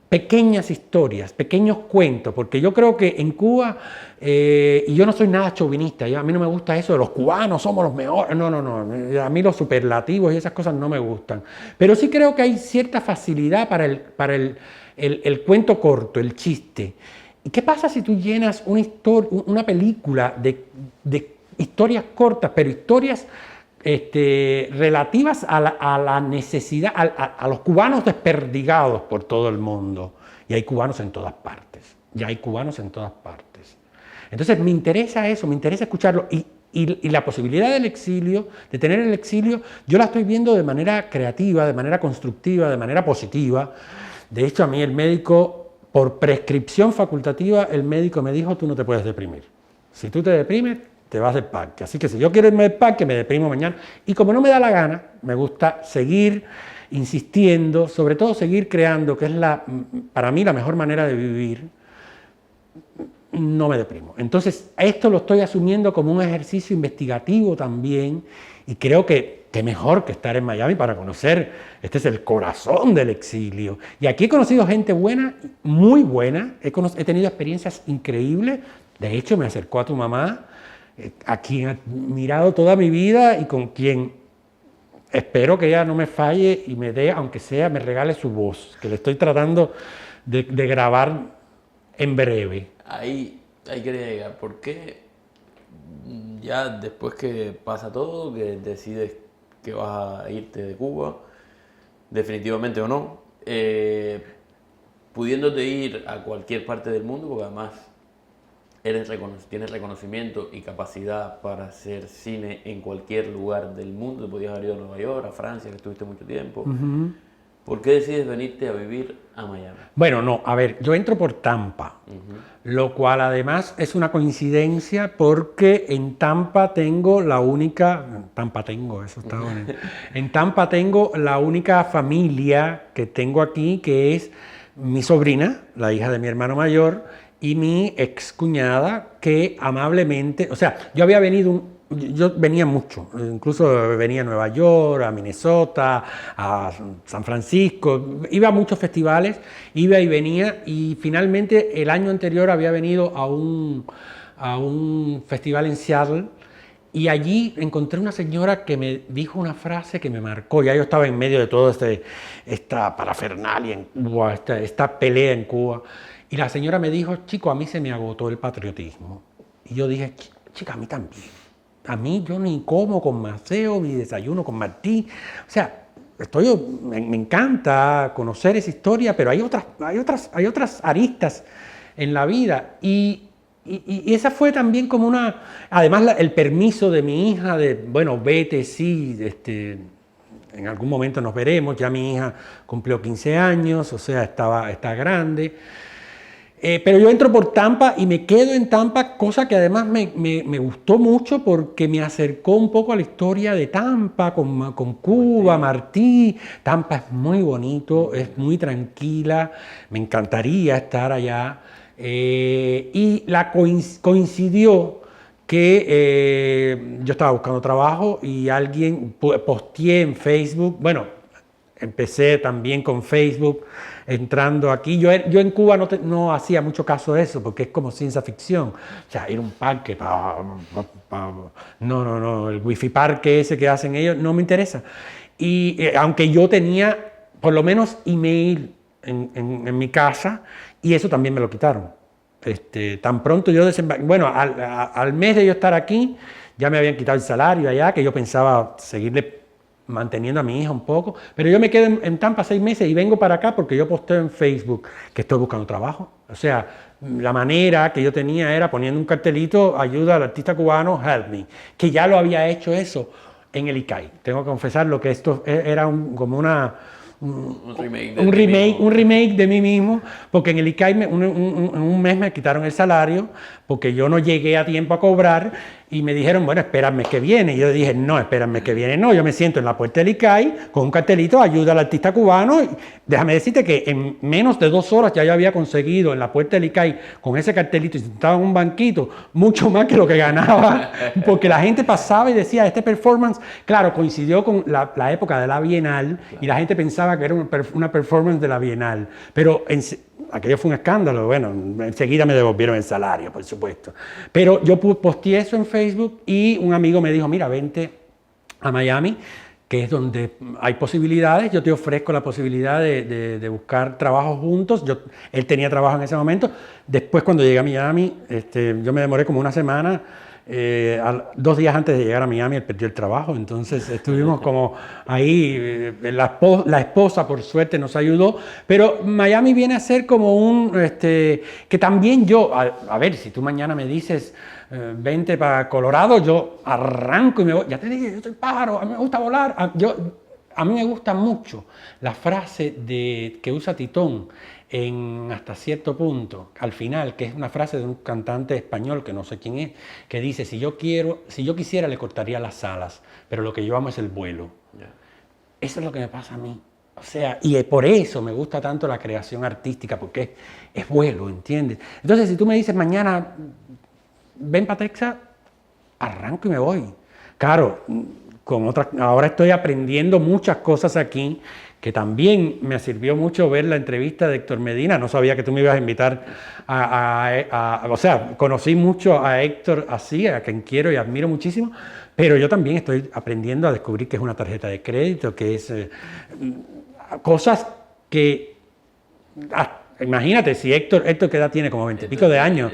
pequeñas historias, pequeños cuentos, porque yo creo que en Cuba, y yo no soy nada chauvinista, a mí no me gusta eso de los cubanos somos los mejores, no, a mí los superlativos y esas cosas no me gustan, pero sí creo que hay cierta facilidad para el cuento corto, el chiste. ¿Y qué pasa si tú llenas una película de historias cortas, pero historias relativas a la necesidad, a los cubanos desperdigados por todo el mundo? Y hay cubanos en todas partes, Entonces me interesa eso, me interesa escucharlo, y la posibilidad del exilio, de tener el exilio, yo la estoy viendo de manera creativa, de manera constructiva, de manera positiva. De hecho, a mí el médico, por prescripción facultativa, el médico me dijo, tú no te puedes deprimir. Si tú te deprimes, te vas del parque. Así que si yo quiero irme del parque, me deprimo mañana. Y como no me da la gana, me gusta seguir insistiendo, sobre todo seguir creando, que es para mí la mejor manera de vivir, no me deprimo. Entonces, esto lo estoy asumiendo como un ejercicio investigativo también, y creo que mejor que estar en Miami para conocer, este es el corazón del exilio. Y aquí he conocido gente buena, muy buena, he tenido experiencias increíbles. De hecho, me acercó a tu mamá, a quien he admirado toda mi vida y con quien espero que ella no me falle y me dé, aunque sea, me regale su voz, que le estoy tratando de grabar en breve. Ahí quería llegar. ¿Por qué ya después que pasa todo, que decides que vas a irte de Cuba, definitivamente o no, pudiéndote ir a cualquier parte del mundo, porque además tienes reconocimiento y capacidad para hacer cine en cualquier lugar del mundo? Te podías haber ido a Nueva York, a Francia, que estuviste mucho tiempo. ¿Por qué decides venirte a vivir a Miami? Bueno, no, a ver, yo entro por Tampa, lo cual además es una coincidencia porque en Tampa tengo la única, en Tampa tengo la única familia que tengo aquí, que es mi sobrina, la hija de mi hermano mayor, y mi excuñada, que amablemente, o sea, yo venía mucho, incluso venía a Nueva York, a Minnesota, a San Francisco, iba a muchos festivales, iba y venía, y finalmente el año anterior había venido a un festival en Seattle, y allí encontré una señora que me dijo una frase que me marcó. Ya yo estaba en medio de todo esta parafernalia en Cuba, esta pelea en Cuba. Y la señora me dijo, chico, a mí se me agotó el patriotismo. Y yo dije, chica, a mí también. A mí yo ni como con Maceo, ni desayuno con Martí. O sea, me encanta conocer esa historia, pero hay otras aristas en la vida. Y esa fue también como además el permiso de mi hija de, bueno, vete, sí, en algún momento nos veremos, ya mi hija cumplió 15 años, o sea, está grande. Pero yo entro por Tampa y me quedo en Tampa, cosa que además me gustó mucho porque me acercó un poco a la historia de Tampa, con Cuba, Martí. Tampa es muy bonito, es muy tranquila, me encantaría estar allá. Y coincidió que yo estaba buscando trabajo y alguien posteé en Facebook, bueno, empecé también con Facebook, entrando aquí. Yo en Cuba no hacía mucho caso de eso, porque es como ciencia ficción. O sea, ir a un parque, no, el wifi parque ese que hacen ellos, no me interesa. Y aunque yo tenía por lo menos email en mi casa, y eso también me lo quitaron. Tan pronto yo bueno, al mes de yo estar aquí, ya me habían quitado el salario allá, que yo pensaba seguirle manteniendo a mi hija un poco, pero yo me quedo en Tampa 6 meses y vengo para acá porque yo posteo en Facebook que estoy buscando trabajo. O sea, la manera que yo tenía era poniendo un cartelito, ayuda al artista cubano, help me, que ya lo había hecho eso en el ICAI. Tengo que confesar lo que esto era como un remake de mí mismo, porque en el ICAI un mes me quitaron el salario porque yo no llegué a tiempo a cobrar y me dijeron, bueno, espérame que viene. Y yo dije, no, espérame que viene, no. Yo me siento en la puerta del ICAI con un cartelito, ayuda al artista cubano. Y déjame decirte que en menos de 2 horas ya yo había conseguido en la puerta del ICAI con ese cartelito y sentado en un banquito mucho más que lo que ganaba, porque la gente pasaba y decía, este performance, claro, coincidió con la época de la Bienal, y la gente pensaba que era una performance de la Bienal, pero aquello fue un escándalo. Bueno, enseguida me devolvieron el salario, por supuesto. Pero yo posteé eso en Facebook y un amigo me dijo, mira, vente a Miami, que es donde hay posibilidades, yo te ofrezco la posibilidad de buscar trabajo juntos. Él tenía trabajo en ese momento. Después, cuando llegué a Miami, yo me demoré como una semana. 2 días antes de llegar a Miami, él perdió el trabajo, entonces estuvimos como ahí, la esposa por suerte nos ayudó, pero Miami viene a ser como que también yo, a ver, si tú mañana me dices, vente para Colorado, yo arranco y me voy. Ya te dije, yo soy pájaro, a mí me gusta volar. A mí me gusta mucho la frase que usa Titón hasta cierto punto, al final, que es una frase de un cantante español que no sé quién es, que dice, si yo quisiera le cortaría las alas, pero lo que yo amo es el vuelo. Yeah. Eso es lo que me pasa a mí. O sea, y por eso me gusta tanto la creación artística, porque es vuelo, ¿entiendes? Entonces, si tú me dices mañana, ven para Texas, arranco y me voy. Claro, ahora estoy aprendiendo muchas cosas aquí, que también me sirvió mucho ver la entrevista de Héctor Medina. No sabía que tú me ibas a invitar o sea, conocí mucho a Héctor así, a quien quiero y admiro muchísimo, pero yo también estoy aprendiendo a descubrir que es una tarjeta de crédito, que es cosas que, imagínate, si Héctor, ¿qué edad tiene? Como 20 y pico de años.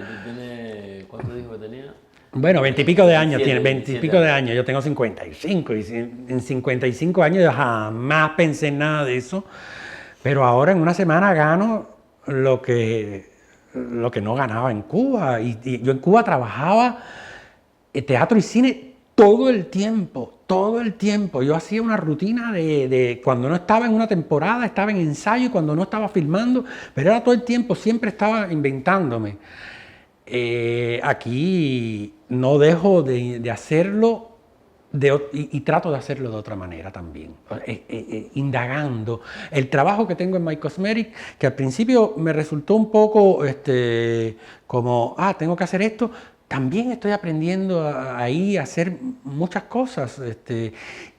¿Cuánto dijo que tenía? Bueno, 20 y pico de años, tiene 20 y pico de años, yo tengo 55, y en 55 años yo jamás pensé en nada de eso, pero ahora en una semana gano lo que no ganaba en Cuba, y yo en Cuba trabajaba teatro y cine todo el tiempo, yo hacía una rutina de cuando no estaba en una temporada, estaba en ensayo, y cuando no estaba filmando, pero era todo el tiempo, siempre estaba inventándome. Aquí no dejo de hacerlo y trato de hacerlo de otra manera también, indagando. El trabajo que tengo en My Cosmetic, que al principio me resultó un poco como, tengo que hacer esto, también estoy aprendiendo ahí a hacer muchas cosas.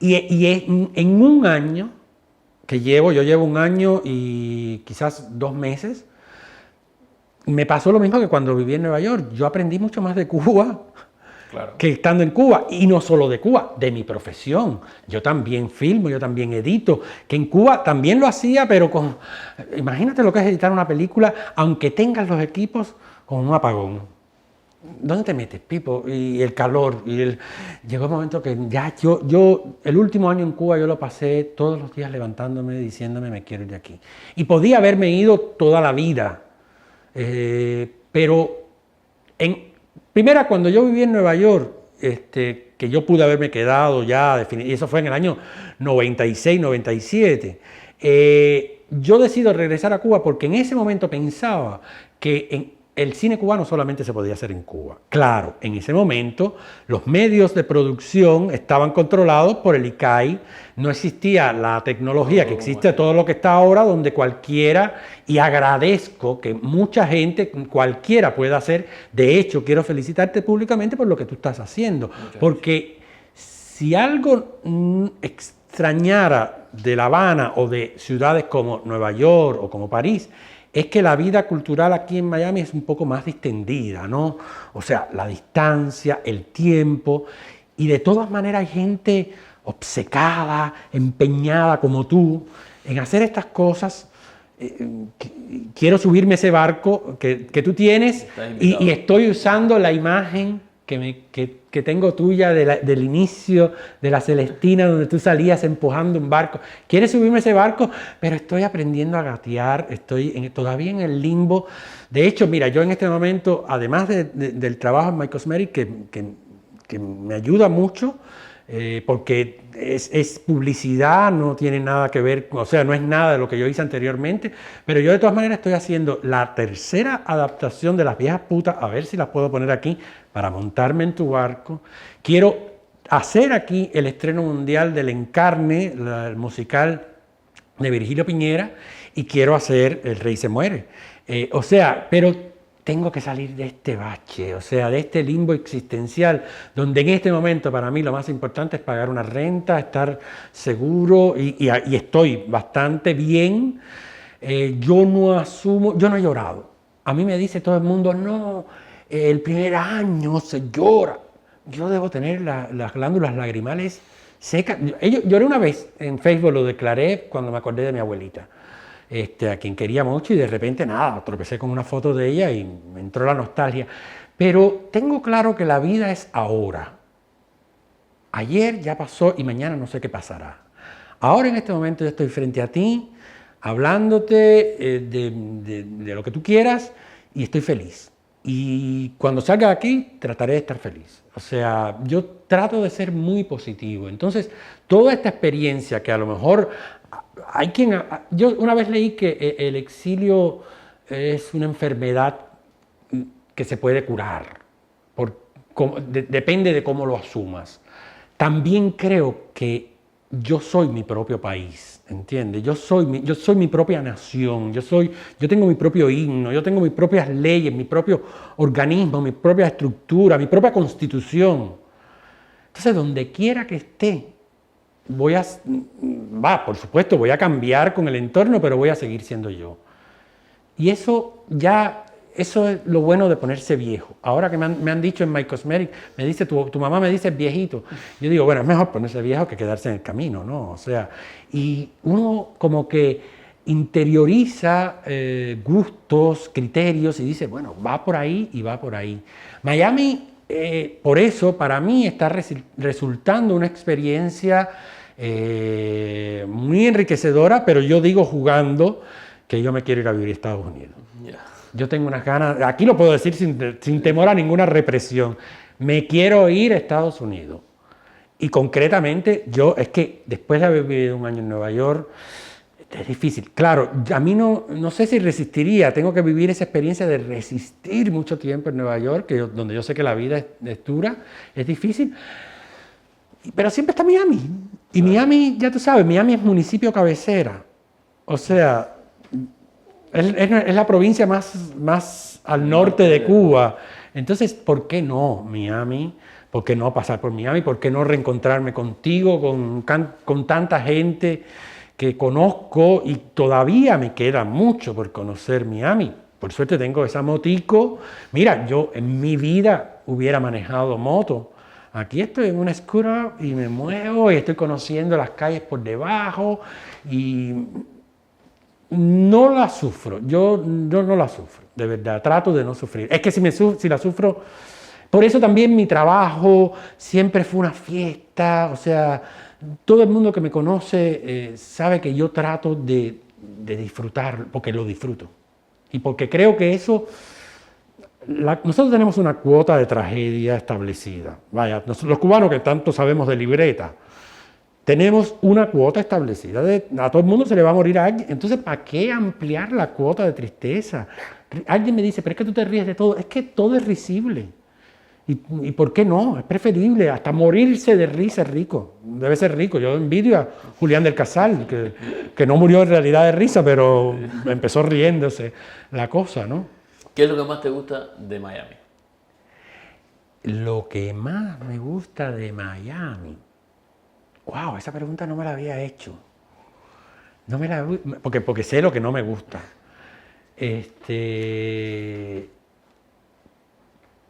En un año que yo llevo un año y quizás 2 meses, me pasó lo mismo que cuando viví en Nueva York. Yo aprendí mucho más de Cuba. Claro. Que estando en Cuba, y no solo de Cuba, de mi profesión. Yo también filmo, yo también edito, que en Cuba también lo hacía, pero imagínate lo que es editar una película, aunque tengas los equipos, con un apagón. ¿Dónde te metes, Pipo? Y el calor, llegó un momento que ya el último año en Cuba yo lo pasé todos los días levantándome, diciéndome me quiero ir de aquí. Y podía haberme ido toda la vida, pero primera, cuando yo viví en Nueva York, que yo pude haberme quedado ya, y eso fue en el año 96, 97, yo decido regresar a Cuba porque en ese momento pensaba que el cine cubano solamente se podía hacer en Cuba. Claro, en ese momento los medios de producción estaban controlados por el ICAI, no existía la tecnología que existe, todo lo que está ahora, donde cualquiera, y agradezco que mucha gente, cualquiera pueda hacer, de hecho quiero felicitarte públicamente por lo que tú estás haciendo, porque si algo extrañara de La Habana o de ciudades como Nueva York o como París, es que la vida cultural aquí en Miami es un poco más distendida, ¿no? O sea, la distancia, el tiempo, y de todas maneras hay gente obcecada, empeñada como tú, en hacer estas cosas. Quiero subirme a ese barco que tú tienes y estoy usando la imagen que tengo tuya del inicio de la Celestina, donde tú salías empujando un barco. ¿Quieres subirme a ese barco? Pero estoy aprendiendo a gatear, estoy todavía en el limbo. De hecho, mira, yo en este momento, además del trabajo en My Cosmetic, que me ayuda mucho, porque es publicidad, no tiene nada que ver, o sea, no es nada de lo que yo hice anteriormente, pero yo de todas maneras estoy haciendo la tercera adaptación de Las Viejas Putas, a ver si las puedo poner aquí, para montarme en tu barco. Quiero hacer aquí el estreno mundial del Encarne, el musical de Virgilio Piñera, y quiero hacer El Rey se muere. Pero tengo que salir de este bache, o sea, de este limbo existencial, donde en este momento para mí lo más importante es pagar una renta, estar seguro, y estoy bastante bien. Yo no he llorado. A mí me dice todo el mundo, no, el primer año se llora. Yo debo tener las glándulas lagrimales secas. Yo lloré una vez en Facebook, lo declaré cuando me acordé de mi abuelita. A quien quería mucho, y de repente nada, tropecé con una foto de ella y me entró la nostalgia. Pero tengo claro que la vida es ahora. Ayer ya pasó y mañana no sé qué pasará. Ahora en este momento yo estoy frente a ti, hablándote de lo que tú quieras, y estoy feliz. Y cuando salga de aquí trataré de estar feliz. O sea, yo trato de ser muy positivo. Entonces, toda esta experiencia que a lo mejor... Yo una vez leí que el exilio es una enfermedad que se puede curar, depende de cómo lo asumas. También creo que yo soy mi propio país, ¿entiendes? Yo soy mi propia nación, yo tengo mi propio himno, yo tengo mis propias leyes, mi propio organismo, mi propia estructura, mi propia constitución. Entonces, donde quiera que esté, por supuesto, voy a cambiar con el entorno, pero voy a seguir siendo yo. Y eso es lo bueno de ponerse viejo. Ahora que me han dicho en My Cosmetic, me dice, tu mamá me dice viejito. Yo digo, bueno, es mejor ponerse viejo que quedarse en el camino, ¿no? O sea, y uno como que interioriza gustos, criterios, y dice, bueno, va por ahí y va por ahí. Miami, por eso, para mí está resultando una experiencia muy enriquecedora, pero yo digo jugando que yo me quiero ir a vivir a Estados Unidos. Yeah. Yo tengo unas ganas, aquí lo puedo decir sin temor a ninguna represión, me quiero ir a Estados Unidos. Y concretamente, es que después de haber vivido un año en Nueva York, es difícil. Claro, a mí no sé si resistiría, tengo que vivir esa experiencia de resistir mucho tiempo en Nueva York, donde yo sé que la vida es dura, es difícil. Pero siempre está Miami. Y Miami, ya tú sabes, Miami es municipio cabecera. O sea, es la provincia más al norte de Cuba. Entonces, ¿por qué no Miami? ¿Por qué no pasar por Miami? ¿Por qué no reencontrarme contigo, con tanta gente que conozco? Y todavía me queda mucho por conocer Miami. Por suerte tengo esa motico. Mira, yo en mi vida hubiera manejado moto. Aquí estoy en una scooter y me muevo y estoy conociendo las calles por debajo y no la sufro. Yo no la sufro, de verdad. Trato de no sufrir. Es que si la sufro, por eso también mi trabajo siempre fue una fiesta. O sea, todo el mundo que me conoce sabe que yo trato de disfrutar, porque lo disfruto. Y porque creo que eso... nosotros tenemos una cuota de tragedia establecida. Vaya, los cubanos que tanto sabemos de libreta, tenemos una cuota establecida. A todo el mundo se le va a morir a alguien. Entonces, ¿para qué ampliar la cuota de tristeza? Alguien me dice, pero es que tú te ríes de todo. Es que todo es risible. ¿Y por qué no? Es preferible. Hasta morirse de risa es rico. Debe ser rico. Yo envidio a Julián del Casal, que no murió en realidad de risa, pero empezó riéndose la cosa, ¿no? ¿Qué es lo que más te gusta de Miami? Lo que más me gusta de Miami. Wow, esa pregunta no me la había hecho. Porque sé lo que no me gusta.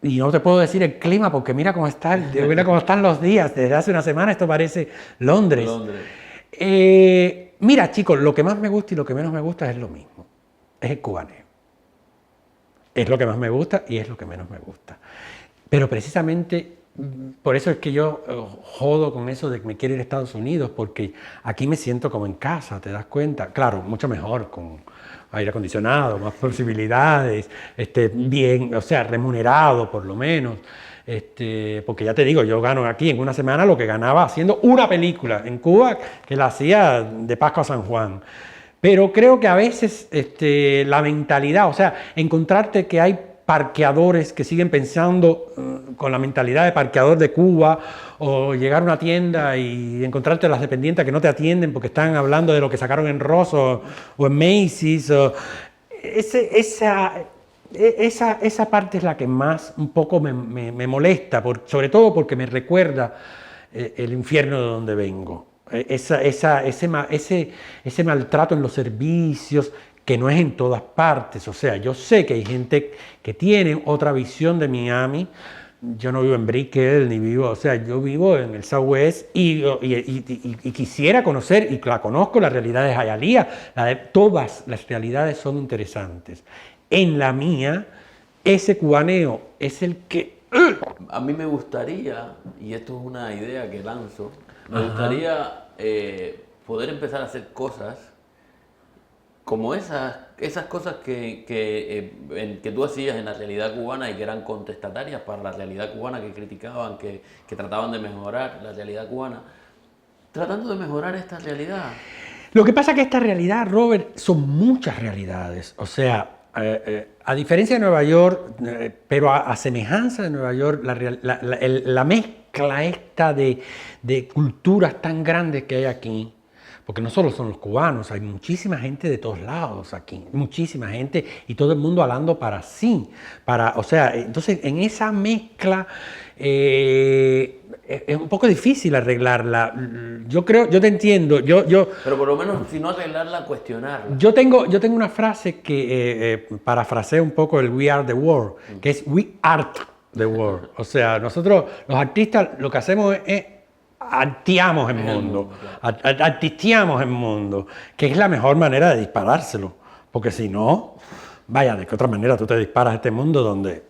Y no te puedo decir el clima porque mira cómo están los días. Desde hace una semana esto parece Londres. Mira, chicos, lo que más me gusta y lo que menos me gusta es lo mismo. Es el cubaneo. Es lo que más me gusta y es lo que menos me gusta. Pero precisamente por eso es que yo jodo con eso de que me quiero ir a Estados Unidos, porque aquí me siento como en casa, ¿te das cuenta? Claro, mucho mejor, con aire acondicionado, más posibilidades, bien, o sea, remunerado por lo menos. Porque ya te digo, yo gano aquí en una semana lo que ganaba haciendo una película en Cuba, que la hacía de Pascua a San Juan. Pero creo que a veces la mentalidad, o sea, encontrarte que hay parqueadores que siguen pensando con la mentalidad de parqueador de Cuba, o llegar a una tienda y encontrarte las dependientes que no te atienden porque están hablando de lo que sacaron en Ross o en Macy's. Esa parte es la que más un poco me molesta, sobre todo porque me recuerda el infierno de donde vengo. Ese maltrato en los servicios, que no es en todas partes. O sea, yo sé que hay gente que tiene otra visión de Miami. Yo no vivo en Brickell, ni vivo, o sea, yo vivo en el Southwest y quisiera conocer, y la conozco, la realidad de Hialeah. Todas las realidades son interesantes. En la mía, ese cubaneo es el que... A mí me gustaría, y esto es una idea que lanzo, me gustaría poder empezar a hacer cosas como esas cosas que tú hacías en la realidad cubana y que eran contestatarias para la realidad cubana, que criticaban, que trataban de mejorar la realidad cubana, tratando de mejorar esta realidad. Lo que pasa es que esta realidad, Robert, son muchas realidades. O sea, a diferencia de Nueva York, pero a semejanza de Nueva York, la mezcla esta de culturas tan grandes que hay aquí, porque no solo son los cubanos, hay muchísima gente de todos lados aquí, muchísima gente y todo el mundo hablando para sí. O sea, entonces en esa mezcla es un poco difícil arreglarla. Yo te entiendo. Pero por lo menos, si no arreglarla, cuestionarla. Yo tengo una frase que parafrasea un poco el We Are the World, que es We Art the World. O sea, nosotros los artistas lo que hacemos es arteamos el mundo, artisteamos el mundo, que es la mejor manera de disparárselo, porque si no, vaya, ¿de qué otra manera tú te disparas a este mundo donde,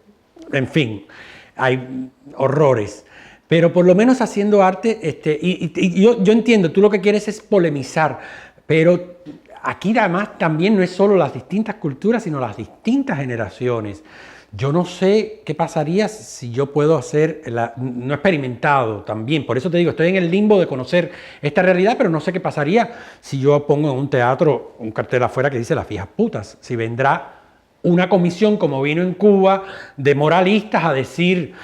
en fin, hay horrores? Pero por lo menos haciendo arte, y yo entiendo, tú lo que quieres es polemizar, pero aquí además también no es solo las distintas culturas, sino las distintas generaciones. Yo no sé qué pasaría si yo puedo hacer, no he experimentado también, por eso te digo, estoy en el limbo de conocer esta realidad, pero no sé qué pasaría si yo pongo en un teatro un cartel afuera que dice las viejas putas, si vendrá una comisión como vino en Cuba de moralistas a decir,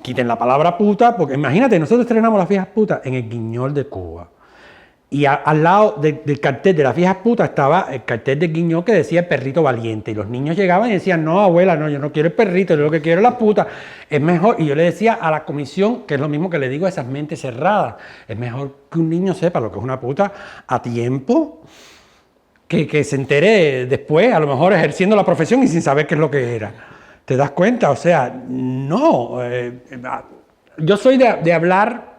quiten la palabra puta, porque imagínate, nosotros estrenamos Las Viejas Putas en el Guiñol de Cuba. Y al lado del cartel de Las Viejas Putas estaba el cartel de Guiñol que decía el perrito valiente. Y los niños llegaban y decían, no, abuela, no, yo no quiero el perrito, yo lo que quiero es la puta. Es mejor, y yo le decía a la comisión, que es lo mismo que le digo a esas mentes cerradas, es mejor que un niño sepa lo que es una puta a tiempo, que se entere después, a lo mejor ejerciendo la profesión y sin saber qué es lo que era. ¿Te das cuenta? O sea, no. Yo soy de hablar...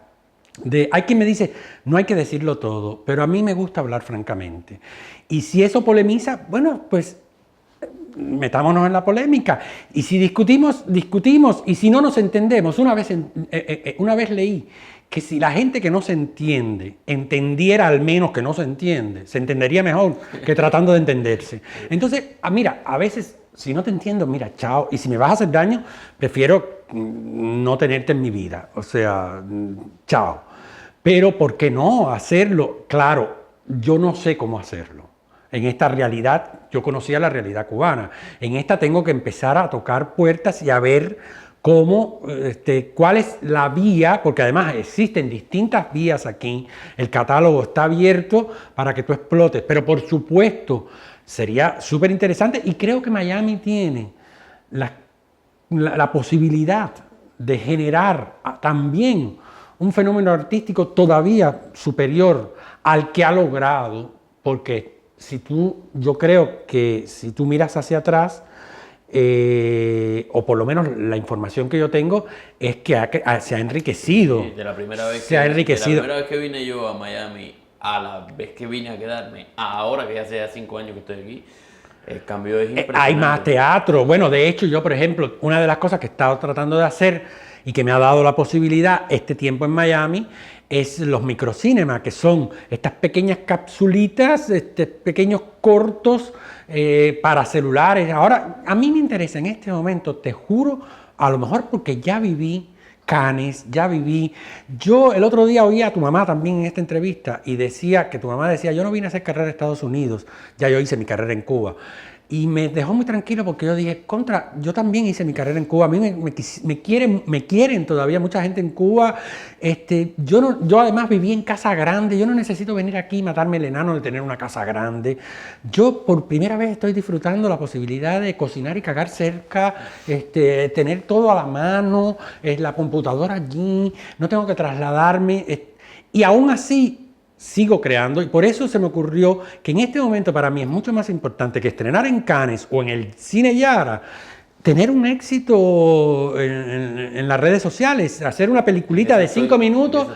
hay quien me dice, no hay que decirlo todo, pero a mí me gusta hablar francamente. Y si eso polemiza, bueno, pues metámonos en la polémica. Y si discutimos, discutimos. Y si no nos entendemos, una vez leí que si la gente que no se entiende entendiera al menos que no se entiende, se entendería mejor que tratando de entenderse. Entonces, mira, a veces, si no te entiendo, mira, chao. Y si me vas a hacer daño, prefiero no tenerte en mi vida. O sea, chao. Pero ¿por qué no hacerlo? Claro, yo no sé cómo hacerlo. En esta realidad, yo conocía la realidad cubana. En esta tengo que empezar a tocar puertas y a ver cómo, cuál es la vía, porque además existen distintas vías aquí. El catálogo está abierto para que tú explotes. Pero por supuesto, sería súper interesante y creo que Miami tiene la posibilidad de generar también un fenómeno artístico todavía superior al que ha logrado, porque yo creo que si tú miras hacia atrás, o por lo menos la información que yo tengo, es que se ha enriquecido. Sí, de la primera vez que vine yo a Miami, a la vez que vine a quedarme, ahora que ya hace 5 años que estoy aquí, el cambio es impresionante. Hay más teatro. Bueno, de hecho, yo, por ejemplo, una de las cosas que he estado tratando de hacer y que me ha dado la posibilidad este tiempo en Miami es los microcinemas, que son estas pequeñas capsulitas, pequeños cortos para celulares. Ahora, a mí me interesa en este momento, te juro, a lo mejor porque ya viví Cannes, ya viví. Yo el otro día oí a tu mamá también en esta entrevista y decía que tu mamá decía, yo no vine a hacer carrera en Estados Unidos, ya yo hice mi carrera en Cuba. Y me dejó muy tranquilo porque yo dije, yo también hice mi carrera en Cuba, a mí me quieren todavía mucha gente en Cuba. Yo además viví en casa grande, yo no necesito venir aquí y matarme el enano de tener una casa grande. Yo por primera vez estoy disfrutando la posibilidad de cocinar y cagar cerca, tener todo a la mano, la computadora allí, no tengo que trasladarme. Y aún así, sigo creando y por eso se me ocurrió que en este momento para mí es mucho más importante que estrenar en Cannes o en el Cine Yara, tener un éxito en las redes sociales, hacer una peliculita de 5 minutos.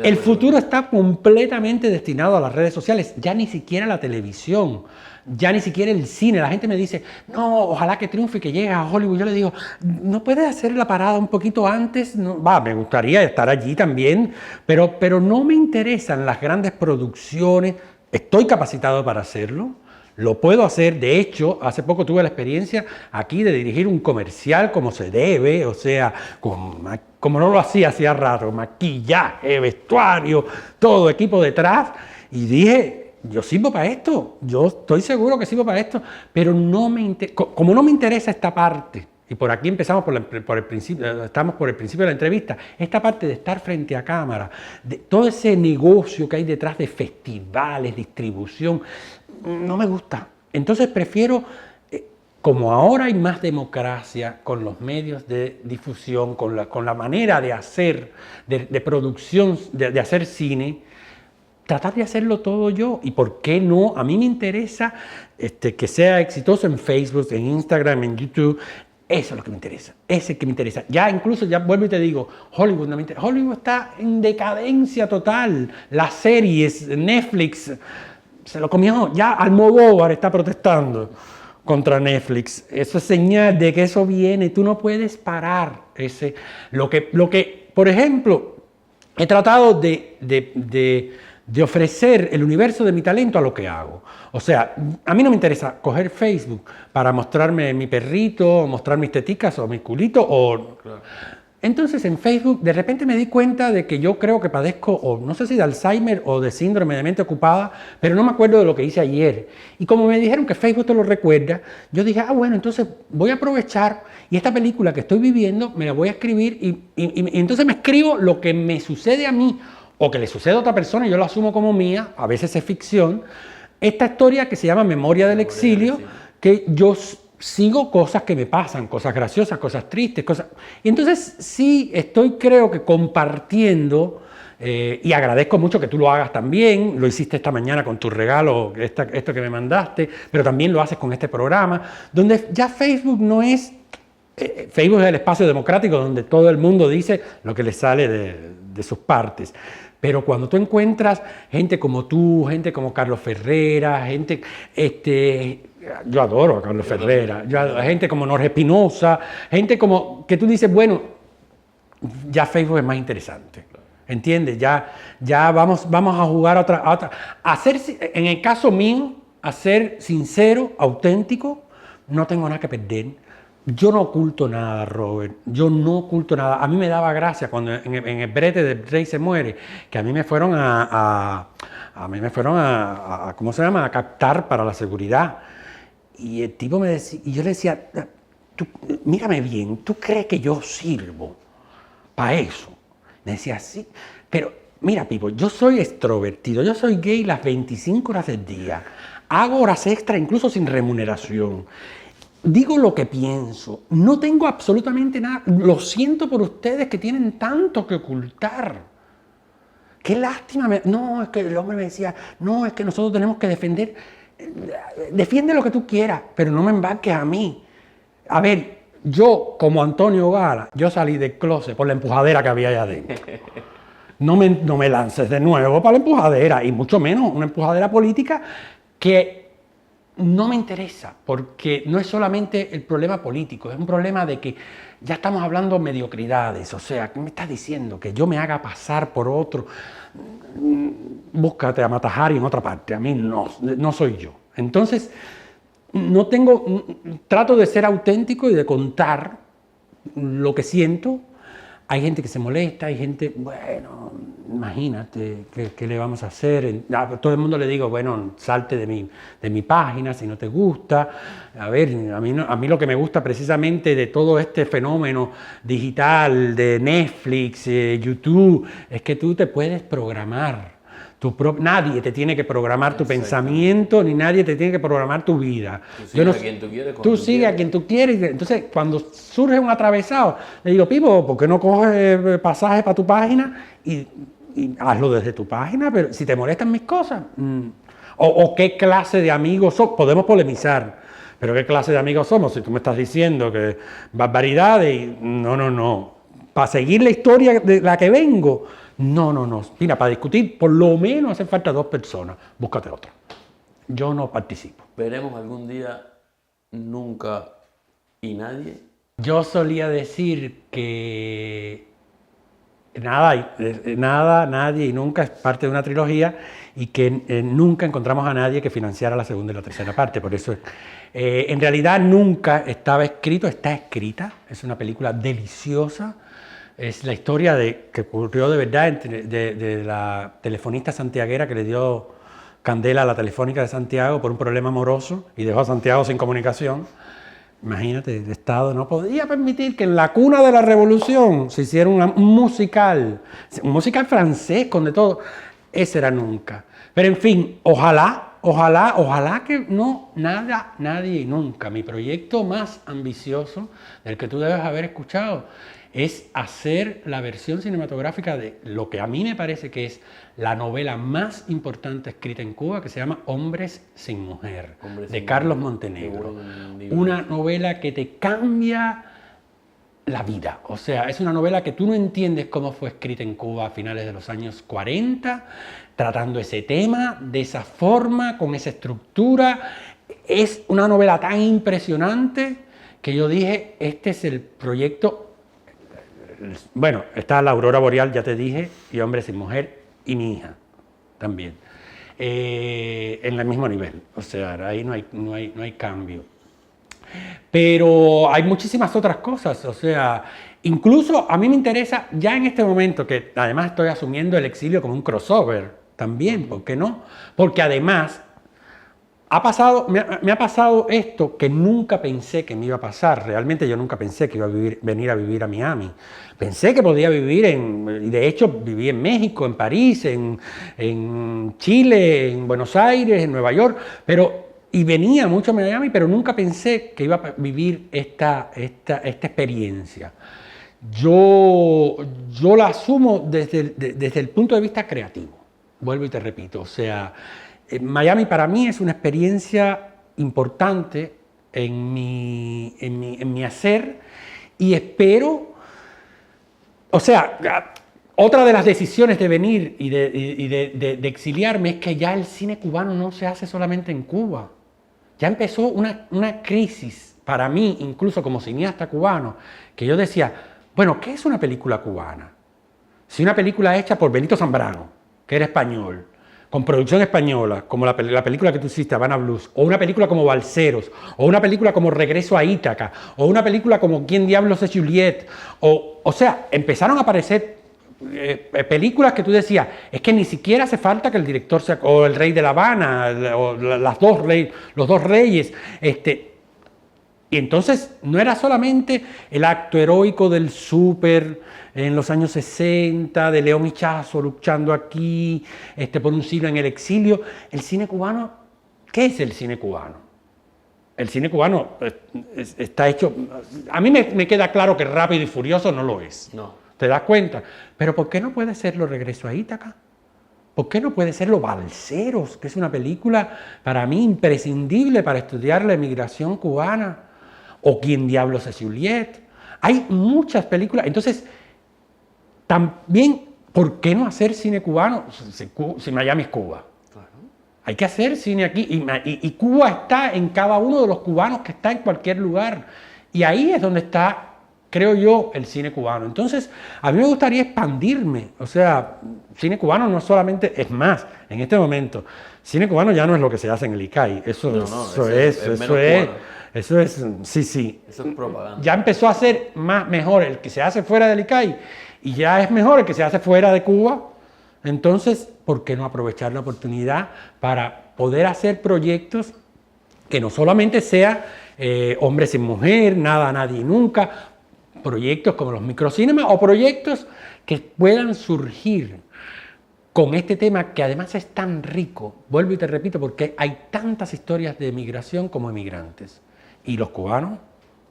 El futuro está completamente destinado a las redes sociales, ya ni siquiera la televisión, ya ni siquiera el cine. La gente me dice, no, ojalá que triunfe y que llegue a Hollywood. Yo le digo, ¿no puedes hacer la parada un poquito antes? No, me gustaría estar allí también, pero no me interesan las grandes producciones. Estoy capacitado para hacerlo. Lo puedo hacer, de hecho, hace poco tuve la experiencia aquí de dirigir un comercial como se debe, o sea, como no lo hacía rato, maquillaje, vestuario, todo, equipo detrás, y dije, yo sirvo para esto, yo estoy seguro que sirvo para esto, pero como no me interesa esta parte, y por aquí empezamos por el principio, estamos por el principio de la entrevista, esta parte de estar frente a cámara, de todo ese negocio que hay detrás de festivales, distribución, no me gusta. Entonces prefiero, como ahora hay más democracia con los medios de difusión, con la manera de hacer, de producción, de hacer cine, tratar de hacerlo todo yo. ¿Y por qué no? A mí me interesa que sea exitoso en Facebook, en Instagram, en YouTube. Eso es lo que me interesa, ese es que me interesa. Ya incluso, ya vuelvo y te digo, Hollywood no me interesa. Hollywood está en decadencia total. Las series, Netflix, se lo comió. Ya Almodóvar está protestando contra Netflix. Eso es señal de que eso viene. Tú no puedes parar lo que, por ejemplo, he tratado de ofrecer el universo de mi talento a lo que hago. O sea, a mí no me interesa coger Facebook para mostrarme mi perrito, o mostrar mis teticas o mi culito, o... Claro. Entonces en Facebook de repente me di cuenta de que yo creo que padezco, o no sé si de Alzheimer o de síndrome de mente ocupada, pero no me acuerdo de lo que hice ayer. Y como me dijeron que Facebook te lo recuerda, yo dije, bueno, entonces voy a aprovechar y esta película que estoy viviendo me la voy a escribir y entonces me escribo lo que me sucede a mí o que le sucede a otra persona y yo lo asumo como mía, a veces es ficción. Esta historia que se llama Memoria del Exilio, que yo sigo cosas que me pasan, cosas graciosas, cosas tristes, cosas... Y entonces sí estoy, creo que compartiendo, y agradezco mucho que tú lo hagas también, lo hiciste esta mañana con tu regalo, esto que me mandaste, pero también lo haces con este programa, donde ya Facebook no es... Facebook es el espacio democrático donde todo el mundo dice lo que le sale de sus partes. Pero cuando tú encuentras gente como tú, gente como Carlos Ferrera, gente, yo adoro a Carlos Ferrera, gente como Norge Espinosa, gente como que tú dices, bueno, ya Facebook es más interesante, ¿entiendes? Ya vamos a jugar a otra. En el caso mío, a ser sincero, auténtico, no tengo nada que perder. Yo no oculto nada, Robert, yo no oculto nada. A mí me daba gracia cuando en el brete del Rey se muere, que a mí me fueron ¿cómo se llama?, a captar para la seguridad. Y el tipo me decía, y yo le decía, mírame bien, ¿tú crees que yo sirvo para eso? Me decía, sí, pero mira, Pipo, yo soy extrovertido, yo soy gay las 25 horas del día, hago horas extra incluso sin remuneración. Digo lo que pienso, no tengo absolutamente nada, lo siento por ustedes que tienen tanto que ocultar. Qué lástima, no, es que el hombre me decía, no, es que nosotros tenemos que defender, defiende lo que tú quieras, pero no me embarques a mí. A ver, yo como Antonio Gala, yo salí del closet por la empujadera que había allá adentro. No me lances de nuevo para la empujadera, y mucho menos una empujadera política que... no me interesa, porque no es solamente el problema político, es un problema de que ya estamos hablando mediocridades, o sea, ¿qué me estás diciendo? Que yo me haga pasar por otro, búscate a Matajari en otra parte, a mí no soy yo. Entonces, trato de ser auténtico y de contar lo que siento. Hay gente que se molesta, hay gente, bueno, imagínate, ¿qué le vamos a hacer? A todo el mundo le digo, bueno, salte de mi página si no te gusta. A ver, a mí lo que me gusta precisamente de todo este fenómeno digital, de Netflix, YouTube, es que tú te puedes programar. Nadie te tiene que programar tu pensamiento, ni nadie te tiene que programar tu vida. Tú sigues a quien tú quieres. Entonces, cuando surge un atravesado, le digo, Pipo, ¿por qué no coges pasaje para tu página y hazlo desde tu página? Pero si te molestan mis cosas, o qué clase de amigos somos, podemos polemizar, pero ¿qué clase de amigos somos? Si tú me estás diciendo que barbaridades, no. Para seguir la historia de la que vengo, no. Mira, para discutir por lo menos hace falta 2 personas. Búscate otra. Yo no participo. ¿Veremos algún día nunca y nadie? Yo solía decir que nada, nadie y nunca es parte de una trilogía y que nunca encontramos a nadie que financiara la segunda y la tercera parte. Por eso, en realidad nunca estaba escrito, está escrita. Es una película deliciosa. Es la historia que ocurrió de verdad de la telefonista santiaguera que le dio candela a la Telefónica de Santiago por un problema amoroso y dejó a Santiago sin comunicación. Imagínate, el Estado no podía permitir que en la cuna de la revolución se hiciera un musical francés con de todo. Ese era nunca. Pero en fin, ojalá que no, nada, nadie y nunca. Mi proyecto más ambicioso, del que tú debes haber escuchado, es hacer la versión cinematográfica de lo que a mí me parece que es la novela más importante escrita en Cuba, que se llama Hombres sin Mujer, de Carlos Montenegro. Una novela que te cambia la vida. O sea, es una novela que tú no entiendes cómo fue escrita en Cuba a finales de los años 40, tratando ese tema, de esa forma, con esa estructura. Es una novela tan impresionante que yo dije, este es el proyecto. Bueno, está La Aurora Boreal, ya te dije, y Hombre sin Mujer, y mi hija también. En el mismo nivel, o sea, ahí no hay cambio. Pero hay muchísimas otras cosas, o sea, incluso a mí me interesa ya en este momento, que además estoy asumiendo el exilio como un crossover también, ¿por qué no? Porque además me ha pasado esto que nunca pensé que me iba a pasar. Realmente yo nunca pensé que iba a venir a vivir a Miami. Pensé que podía vivir y de hecho viví en México, en París, en Chile, en Buenos Aires, en Nueva York, y venía mucho a Miami, pero nunca pensé que iba a vivir esta experiencia. Yo la asumo desde el punto de vista creativo, vuelvo y te repito, o sea, Miami para mí es una experiencia importante en mi hacer y espero, o sea, otra de las decisiones de venir y de exiliarme es que ya el cine cubano no se hace solamente en Cuba. Ya empezó una crisis para mí, incluso como cineasta cubano, que yo decía, bueno, ¿qué es una película cubana? Si una película hecha por Benito Zambrano, que era español, con producción española, como la película que tú hiciste, Havana Blues, o una película como Balseros, o una película como Regreso a Ítaca, o una película como ¿Quién diablos es Juliet? O sea, empezaron a aparecer películas que tú decías, es que ni siquiera hace falta que el director sea, o El Rey de La Habana, o los dos reyes, y entonces no era solamente el acto heroico del súper en los años 60, de León Ichazo luchando aquí, por un siglo en el exilio. El cine cubano, ¿qué es el cine cubano? El cine cubano está hecho, a mí me queda claro que Rápido y Furioso no lo es. No. ¿Te das cuenta? Pero ¿por qué no puede serlo Regreso a Ítaca? ¿Por qué no puede serlo Balseros, que es una película para mí imprescindible para estudiar la emigración cubana? ¿O ¿Quién diablos es Juliet? Hay muchas películas. Entonces, también, ¿por qué no hacer cine cubano si Miami es Cuba? Claro. Hay que hacer cine aquí. Y Cuba está en cada uno de los cubanos que está en cualquier lugar. Y ahí es donde está, creo yo, el cine cubano. Entonces, a mí me gustaría expandirme. O sea, cine cubano no solamente, es más, en este momento, cine cubano ya no es lo que se hace en el ICAI. Eso es, sí. Eso es propaganda. Ya empezó a ser mejor el que se hace fuera del ICAI y ya es mejor el que se hace fuera de Cuba. Entonces, ¿por qué no aprovechar la oportunidad para poder hacer proyectos que no solamente sea hombre sin mujer, nada, nadie, nunca, proyectos como los microcinemas o proyectos que puedan surgir con este tema que además es tan rico, vuelvo y te repito, porque hay tantas historias de emigración como emigrantes. Y los cubanos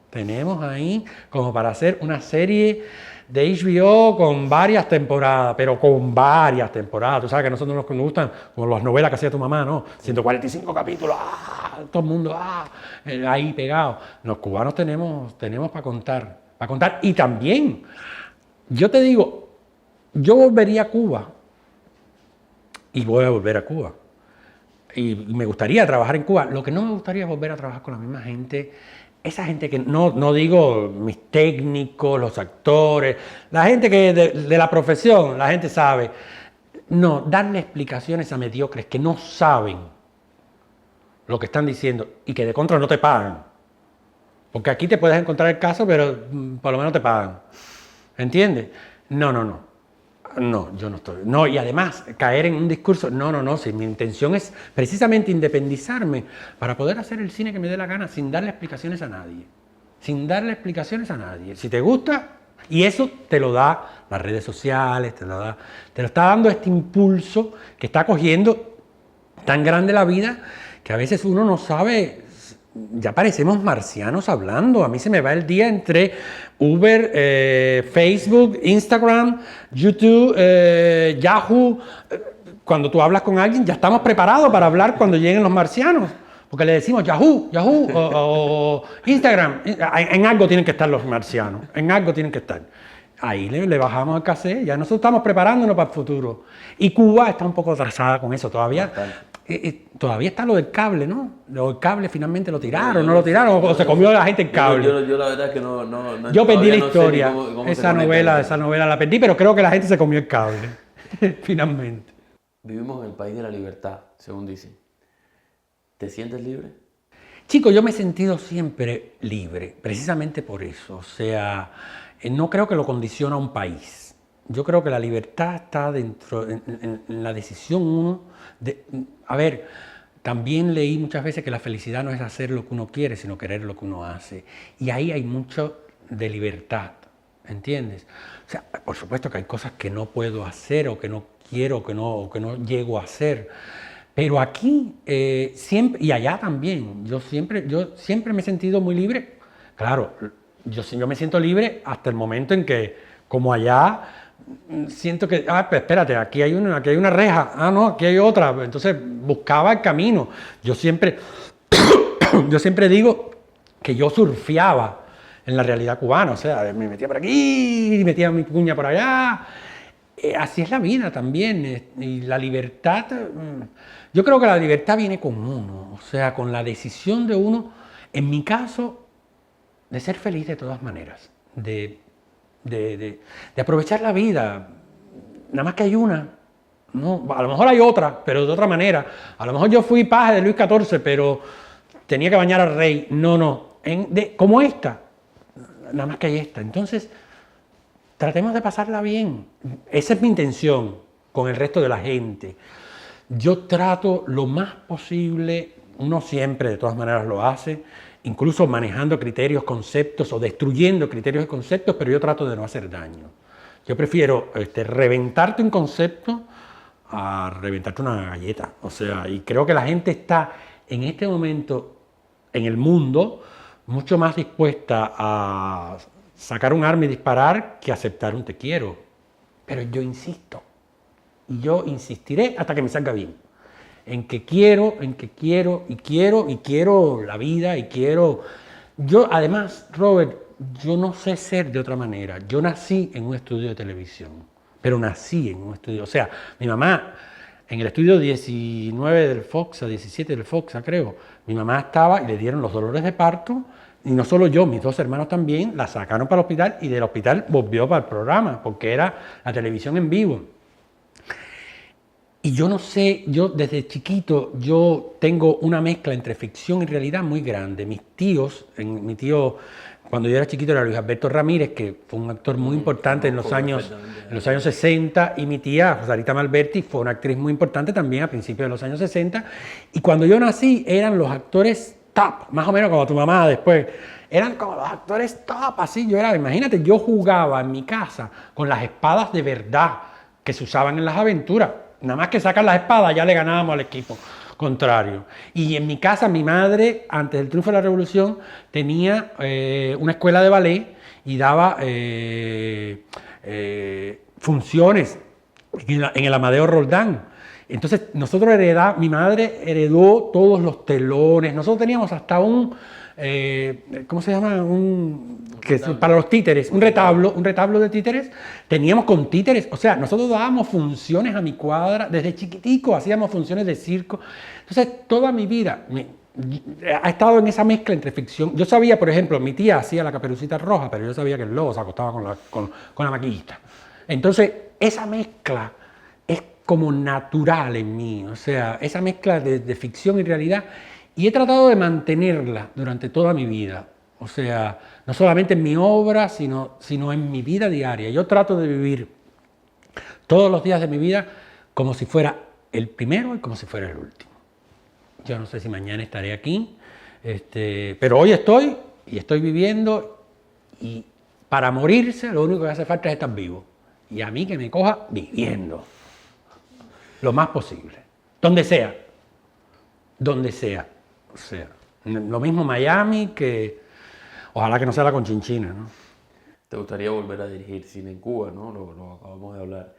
tenemos ahí como para hacer una serie de HBO con varias temporadas, pero con varias temporadas. Tú sabes que a nosotros nos gustan como las novelas que hacía tu mamá, ¿no? 145 capítulos, todo el mundo ahí pegado. Los cubanos tenemos para contar. Y también, yo te digo, yo volvería a Cuba y voy a volver a Cuba. Y me gustaría trabajar en Cuba. Lo que no me gustaría es volver a trabajar con la misma gente. Esa gente que, no digo mis técnicos, los actores, la gente que de la profesión, la gente sabe. No, darle explicaciones a mediocres que no saben lo que están diciendo y que de contra no te pagan. Porque aquí te puedes encontrar el caso, pero por lo menos te pagan. ¿Entiendes? No, yo no estoy. No, y además, caer en un discurso, no, si mi intención es precisamente independizarme para poder hacer el cine que me dé la gana sin darle explicaciones a nadie. Si te gusta, y eso te lo da las redes sociales, te lo está dando este impulso que está cogiendo tan grande la vida que a veces uno no sabe. Ya parecemos marcianos hablando. A mí se me va el día entre Uber, Facebook, Instagram, YouTube, Yahoo. Cuando tú hablas con alguien, ya estamos preparados para hablar cuando lleguen los marcianos. Porque le decimos Yahoo o Instagram. En algo tienen que estar los marcianos. En algo tienen que estar. Ahí le bajamos el cassette. Ya nosotros estamos preparándonos para el futuro. Y Cuba está un poco atrasada con eso todavía. Todavía está lo del cable, ¿no? El cable finalmente lo tiraron, no lo tiraron, o se comió la gente el cable. Yo la verdad es que no yo perdí la historia, cómo esa novela la perdí, pero creo que la gente se comió el cable, finalmente. Vivimos en el país de la libertad, según dicen. ¿Te sientes libre? Chico, yo me he sentido siempre libre, precisamente por eso. O sea, no creo que lo condiciona un país. Yo creo que la libertad está dentro, en la decisión uno. A ver, también leí muchas veces que la felicidad no es hacer lo que uno quiere, sino querer lo que uno hace. Y ahí hay mucho de libertad, ¿entiendes? O sea, por supuesto que hay cosas que no puedo hacer o que no quiero o que no llego a hacer. Pero aquí, siempre, y allá también, yo siempre me he sentido muy libre. Claro, yo me siento libre hasta el momento en que, como allá, siento que, pues espérate, aquí hay una reja, no, aquí hay otra. Entonces buscaba el camino. Yo siempre digo que yo surfeaba en la realidad cubana, o sea, me metía por aquí, metía mi cuña por allá. Así es la vida también, y la libertad, yo creo que la libertad viene con uno, o sea, con la decisión de uno, en mi caso, de ser feliz de todas maneras, de aprovechar la vida, nada más que hay una, no, a lo mejor hay otra, pero de otra manera, a lo mejor yo fui paje de Luis XIV, pero tenía que bañar al rey, no, como esta, nada más que hay esta, entonces tratemos de pasarla bien. Esa es mi intención con el resto de la gente. Yo trato lo más posible, uno siempre de todas maneras lo hace, incluso manejando criterios, conceptos o destruyendo criterios y conceptos, pero yo trato de no hacer daño. Yo prefiero reventarte un concepto a reventarte una galleta. O sea, y creo que la gente está en este momento en el mundo mucho más dispuesta a sacar un arma y disparar que aceptar un te quiero. Pero yo insisto, y yo insistiré hasta que me salga bien, en que quiero la vida, y quiero... Yo, además, Robert, yo no sé ser de otra manera. Yo nací en un estudio de televisión, pero nací en un estudio... O sea, mi mamá, en el estudio 19 del Foxa, 17 del Foxa, creo, mi mamá estaba y le dieron los dolores de parto. Y no solo yo, mis dos hermanos también, la sacaron para el hospital y del hospital volvió para el programa, porque era la televisión en vivo. Y yo no sé, yo desde chiquito, yo tengo una mezcla entre ficción y realidad muy grande. Mis tíos, mi tío, cuando yo era chiquito era Luis Alberto Ramírez, que fue un actor muy importante en los años 60, y mi tía, Rosarita Malberti, fue una actriz muy importante también a principios de los años 60. Y cuando yo nací eran los actores top, más o menos como tu mamá después, eran como los actores top, así yo era, imagínate, yo jugaba en mi casa con las espadas de verdad que se usaban en las aventuras, nada más que sacar las espadas ya le ganábamos al equipo contrario. Y en mi casa mi madre, antes del triunfo de la revolución, tenía una escuela de ballet y daba funciones en el Amadeo Roldán. Entonces, mi madre heredó todos los telones, nosotros teníamos hasta un, ¿cómo se llama? Para los títeres, un retablo de títeres, teníamos con títeres, o sea, nosotros dábamos funciones a mi cuadra, desde chiquitico hacíamos funciones de circo, entonces toda mi vida ha estado en esa mezcla entre ficción. Yo sabía, por ejemplo, mi tía hacía la Caperucita Roja, pero yo sabía que el lobo se acostaba con la maquillista. Entonces, esa mezcla es como natural en mí, o sea, esa mezcla de ficción y realidad, y he tratado de mantenerla durante toda mi vida, o sea, no solamente en mi obra, sino en mi vida diaria. Yo trato de vivir todos los días de mi vida como si fuera el primero y como si fuera el último. Yo no sé si mañana estaré aquí, pero hoy estoy viviendo, y para morirse lo único que hace falta es estar vivo, y a mí que me coja viviendo lo más posible, donde sea, o sea, lo mismo Miami, que ojalá que no sea la Conchinchina, ¿no? ¿Te gustaría volver a dirigir cine en Cuba, no? Lo acabamos de hablar.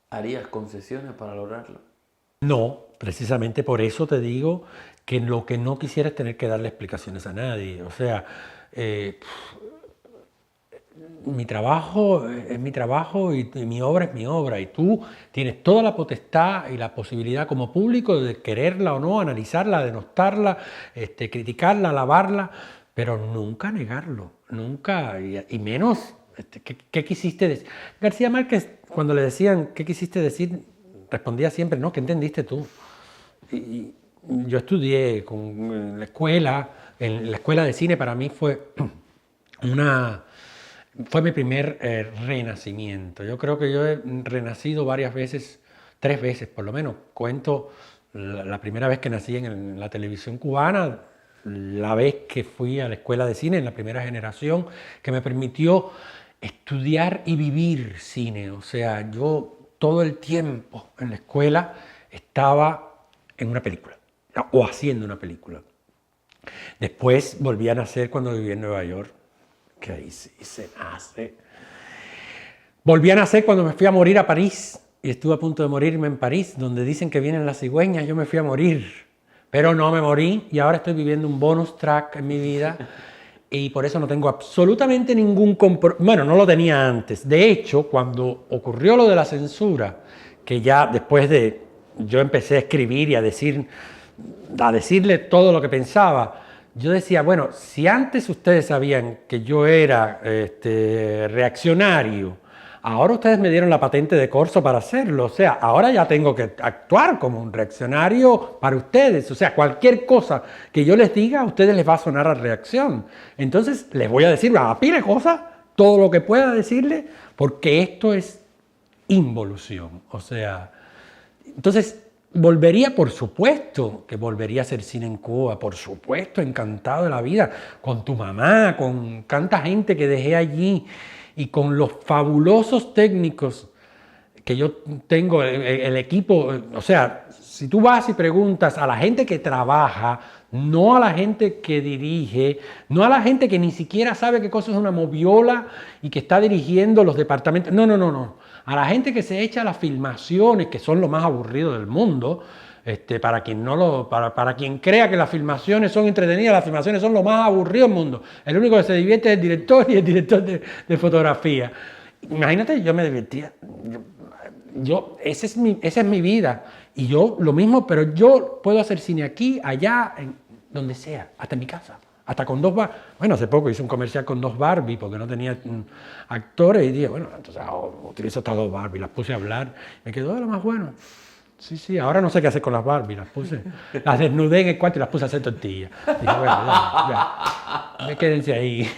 ¿Harías concesiones para lograrlo? No, precisamente por eso te digo que lo que no quisiera es tener que darle explicaciones a nadie, o sea, mi trabajo es mi trabajo y mi obra es mi obra, y tú tienes toda la potestad y la posibilidad como público de quererla o no, analizarla, denostarla, criticarla, alabarla, pero nunca negarlo, nunca, y menos, ¿qué quisiste decir? García Márquez, cuando le decían ¿qué quisiste decir?, respondía siempre, no, ¿qué entendiste tú? Y yo estudié en la escuela de cine para mí fue mi primer renacimiento. Yo creo que yo he renacido varias veces, 3 veces por lo menos. Cuento la primera vez que nací en la televisión cubana, la vez que fui a la escuela de cine en la primera generación, que me permitió estudiar y vivir cine. O sea, yo todo el tiempo en la escuela estaba en una película o haciendo una película. Después volví a nacer cuando viví en Nueva York, que ahí sí se nace. Volví a nacer cuando me fui a morir a París y estuve a punto de morirme en París, donde dicen que vienen las cigüeñas. Yo me fui a morir, pero no me morí y ahora estoy viviendo un bonus track en mi vida y por eso no tengo absolutamente ningún compromiso. Bueno, no lo tenía antes. De hecho, cuando ocurrió lo de la censura, que ya después de yo empecé a escribir y a decirle todo lo que pensaba, yo decía, bueno, si antes ustedes sabían que yo era reaccionario, ahora ustedes me dieron la patente de corso para hacerlo, o sea, ahora ya tengo que actuar como un reaccionario para ustedes, o sea, cualquier cosa que yo les diga a ustedes les va a sonar a reacción. Entonces les voy a decir a pila de cosas, todo lo que pueda decirle, porque esto es involución, o sea, entonces volvería, por supuesto, que volvería a hacer cine en Cuba, por supuesto, encantado de la vida, con tu mamá, con tanta gente que dejé allí y con los fabulosos técnicos que yo tengo, el equipo, o sea, si tú vas y preguntas a la gente que trabaja, no a la gente que dirige, no a la gente que ni siquiera sabe qué cosa es una moviola y que está dirigiendo los departamentos, no, a la gente que se echa las filmaciones, que son lo más aburrido del mundo, para quien crea que las filmaciones son entretenidas, las filmaciones son lo más aburrido del mundo. El único que se divierte es el director y el director de fotografía. Imagínate, yo me divertía. Esa es mi vida. Y yo lo mismo, pero yo puedo hacer cine aquí, allá, donde sea, hasta en mi casa. Hasta con 2 Barbie. Bueno, hace poco hice un comercial con 2 Barbie porque no tenía actores y dije, bueno, entonces utilizo estas 2 Barbie, las puse a hablar. Me quedó de lo más bueno. Sí, ahora no sé qué hacer con las Barbie, las desnudé en el cuarto y las puse a hacer tortillas. Dije, bueno, ya, quédense ahí.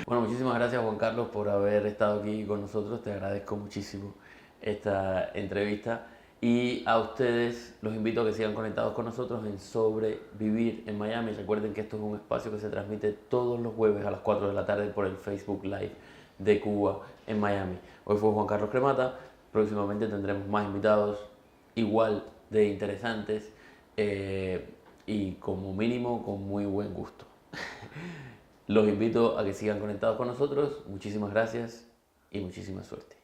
Bueno, muchísimas gracias Juan Carlos por haber estado aquí con nosotros, te agradezco muchísimo esta entrevista y a ustedes los invito a que sigan conectados con nosotros en Sobrevivir en Miami. Recuerden que esto es un espacio que se transmite todos los jueves a las 4 de la tarde por el Facebook Live de Cuba en Miami. Hoy fue Juan Carlos Cremata. Próximamente tendremos más invitados igual de interesantes y como mínimo con muy buen gusto. Los invito a que sigan conectados con nosotros. Muchísimas gracias y muchísima suerte.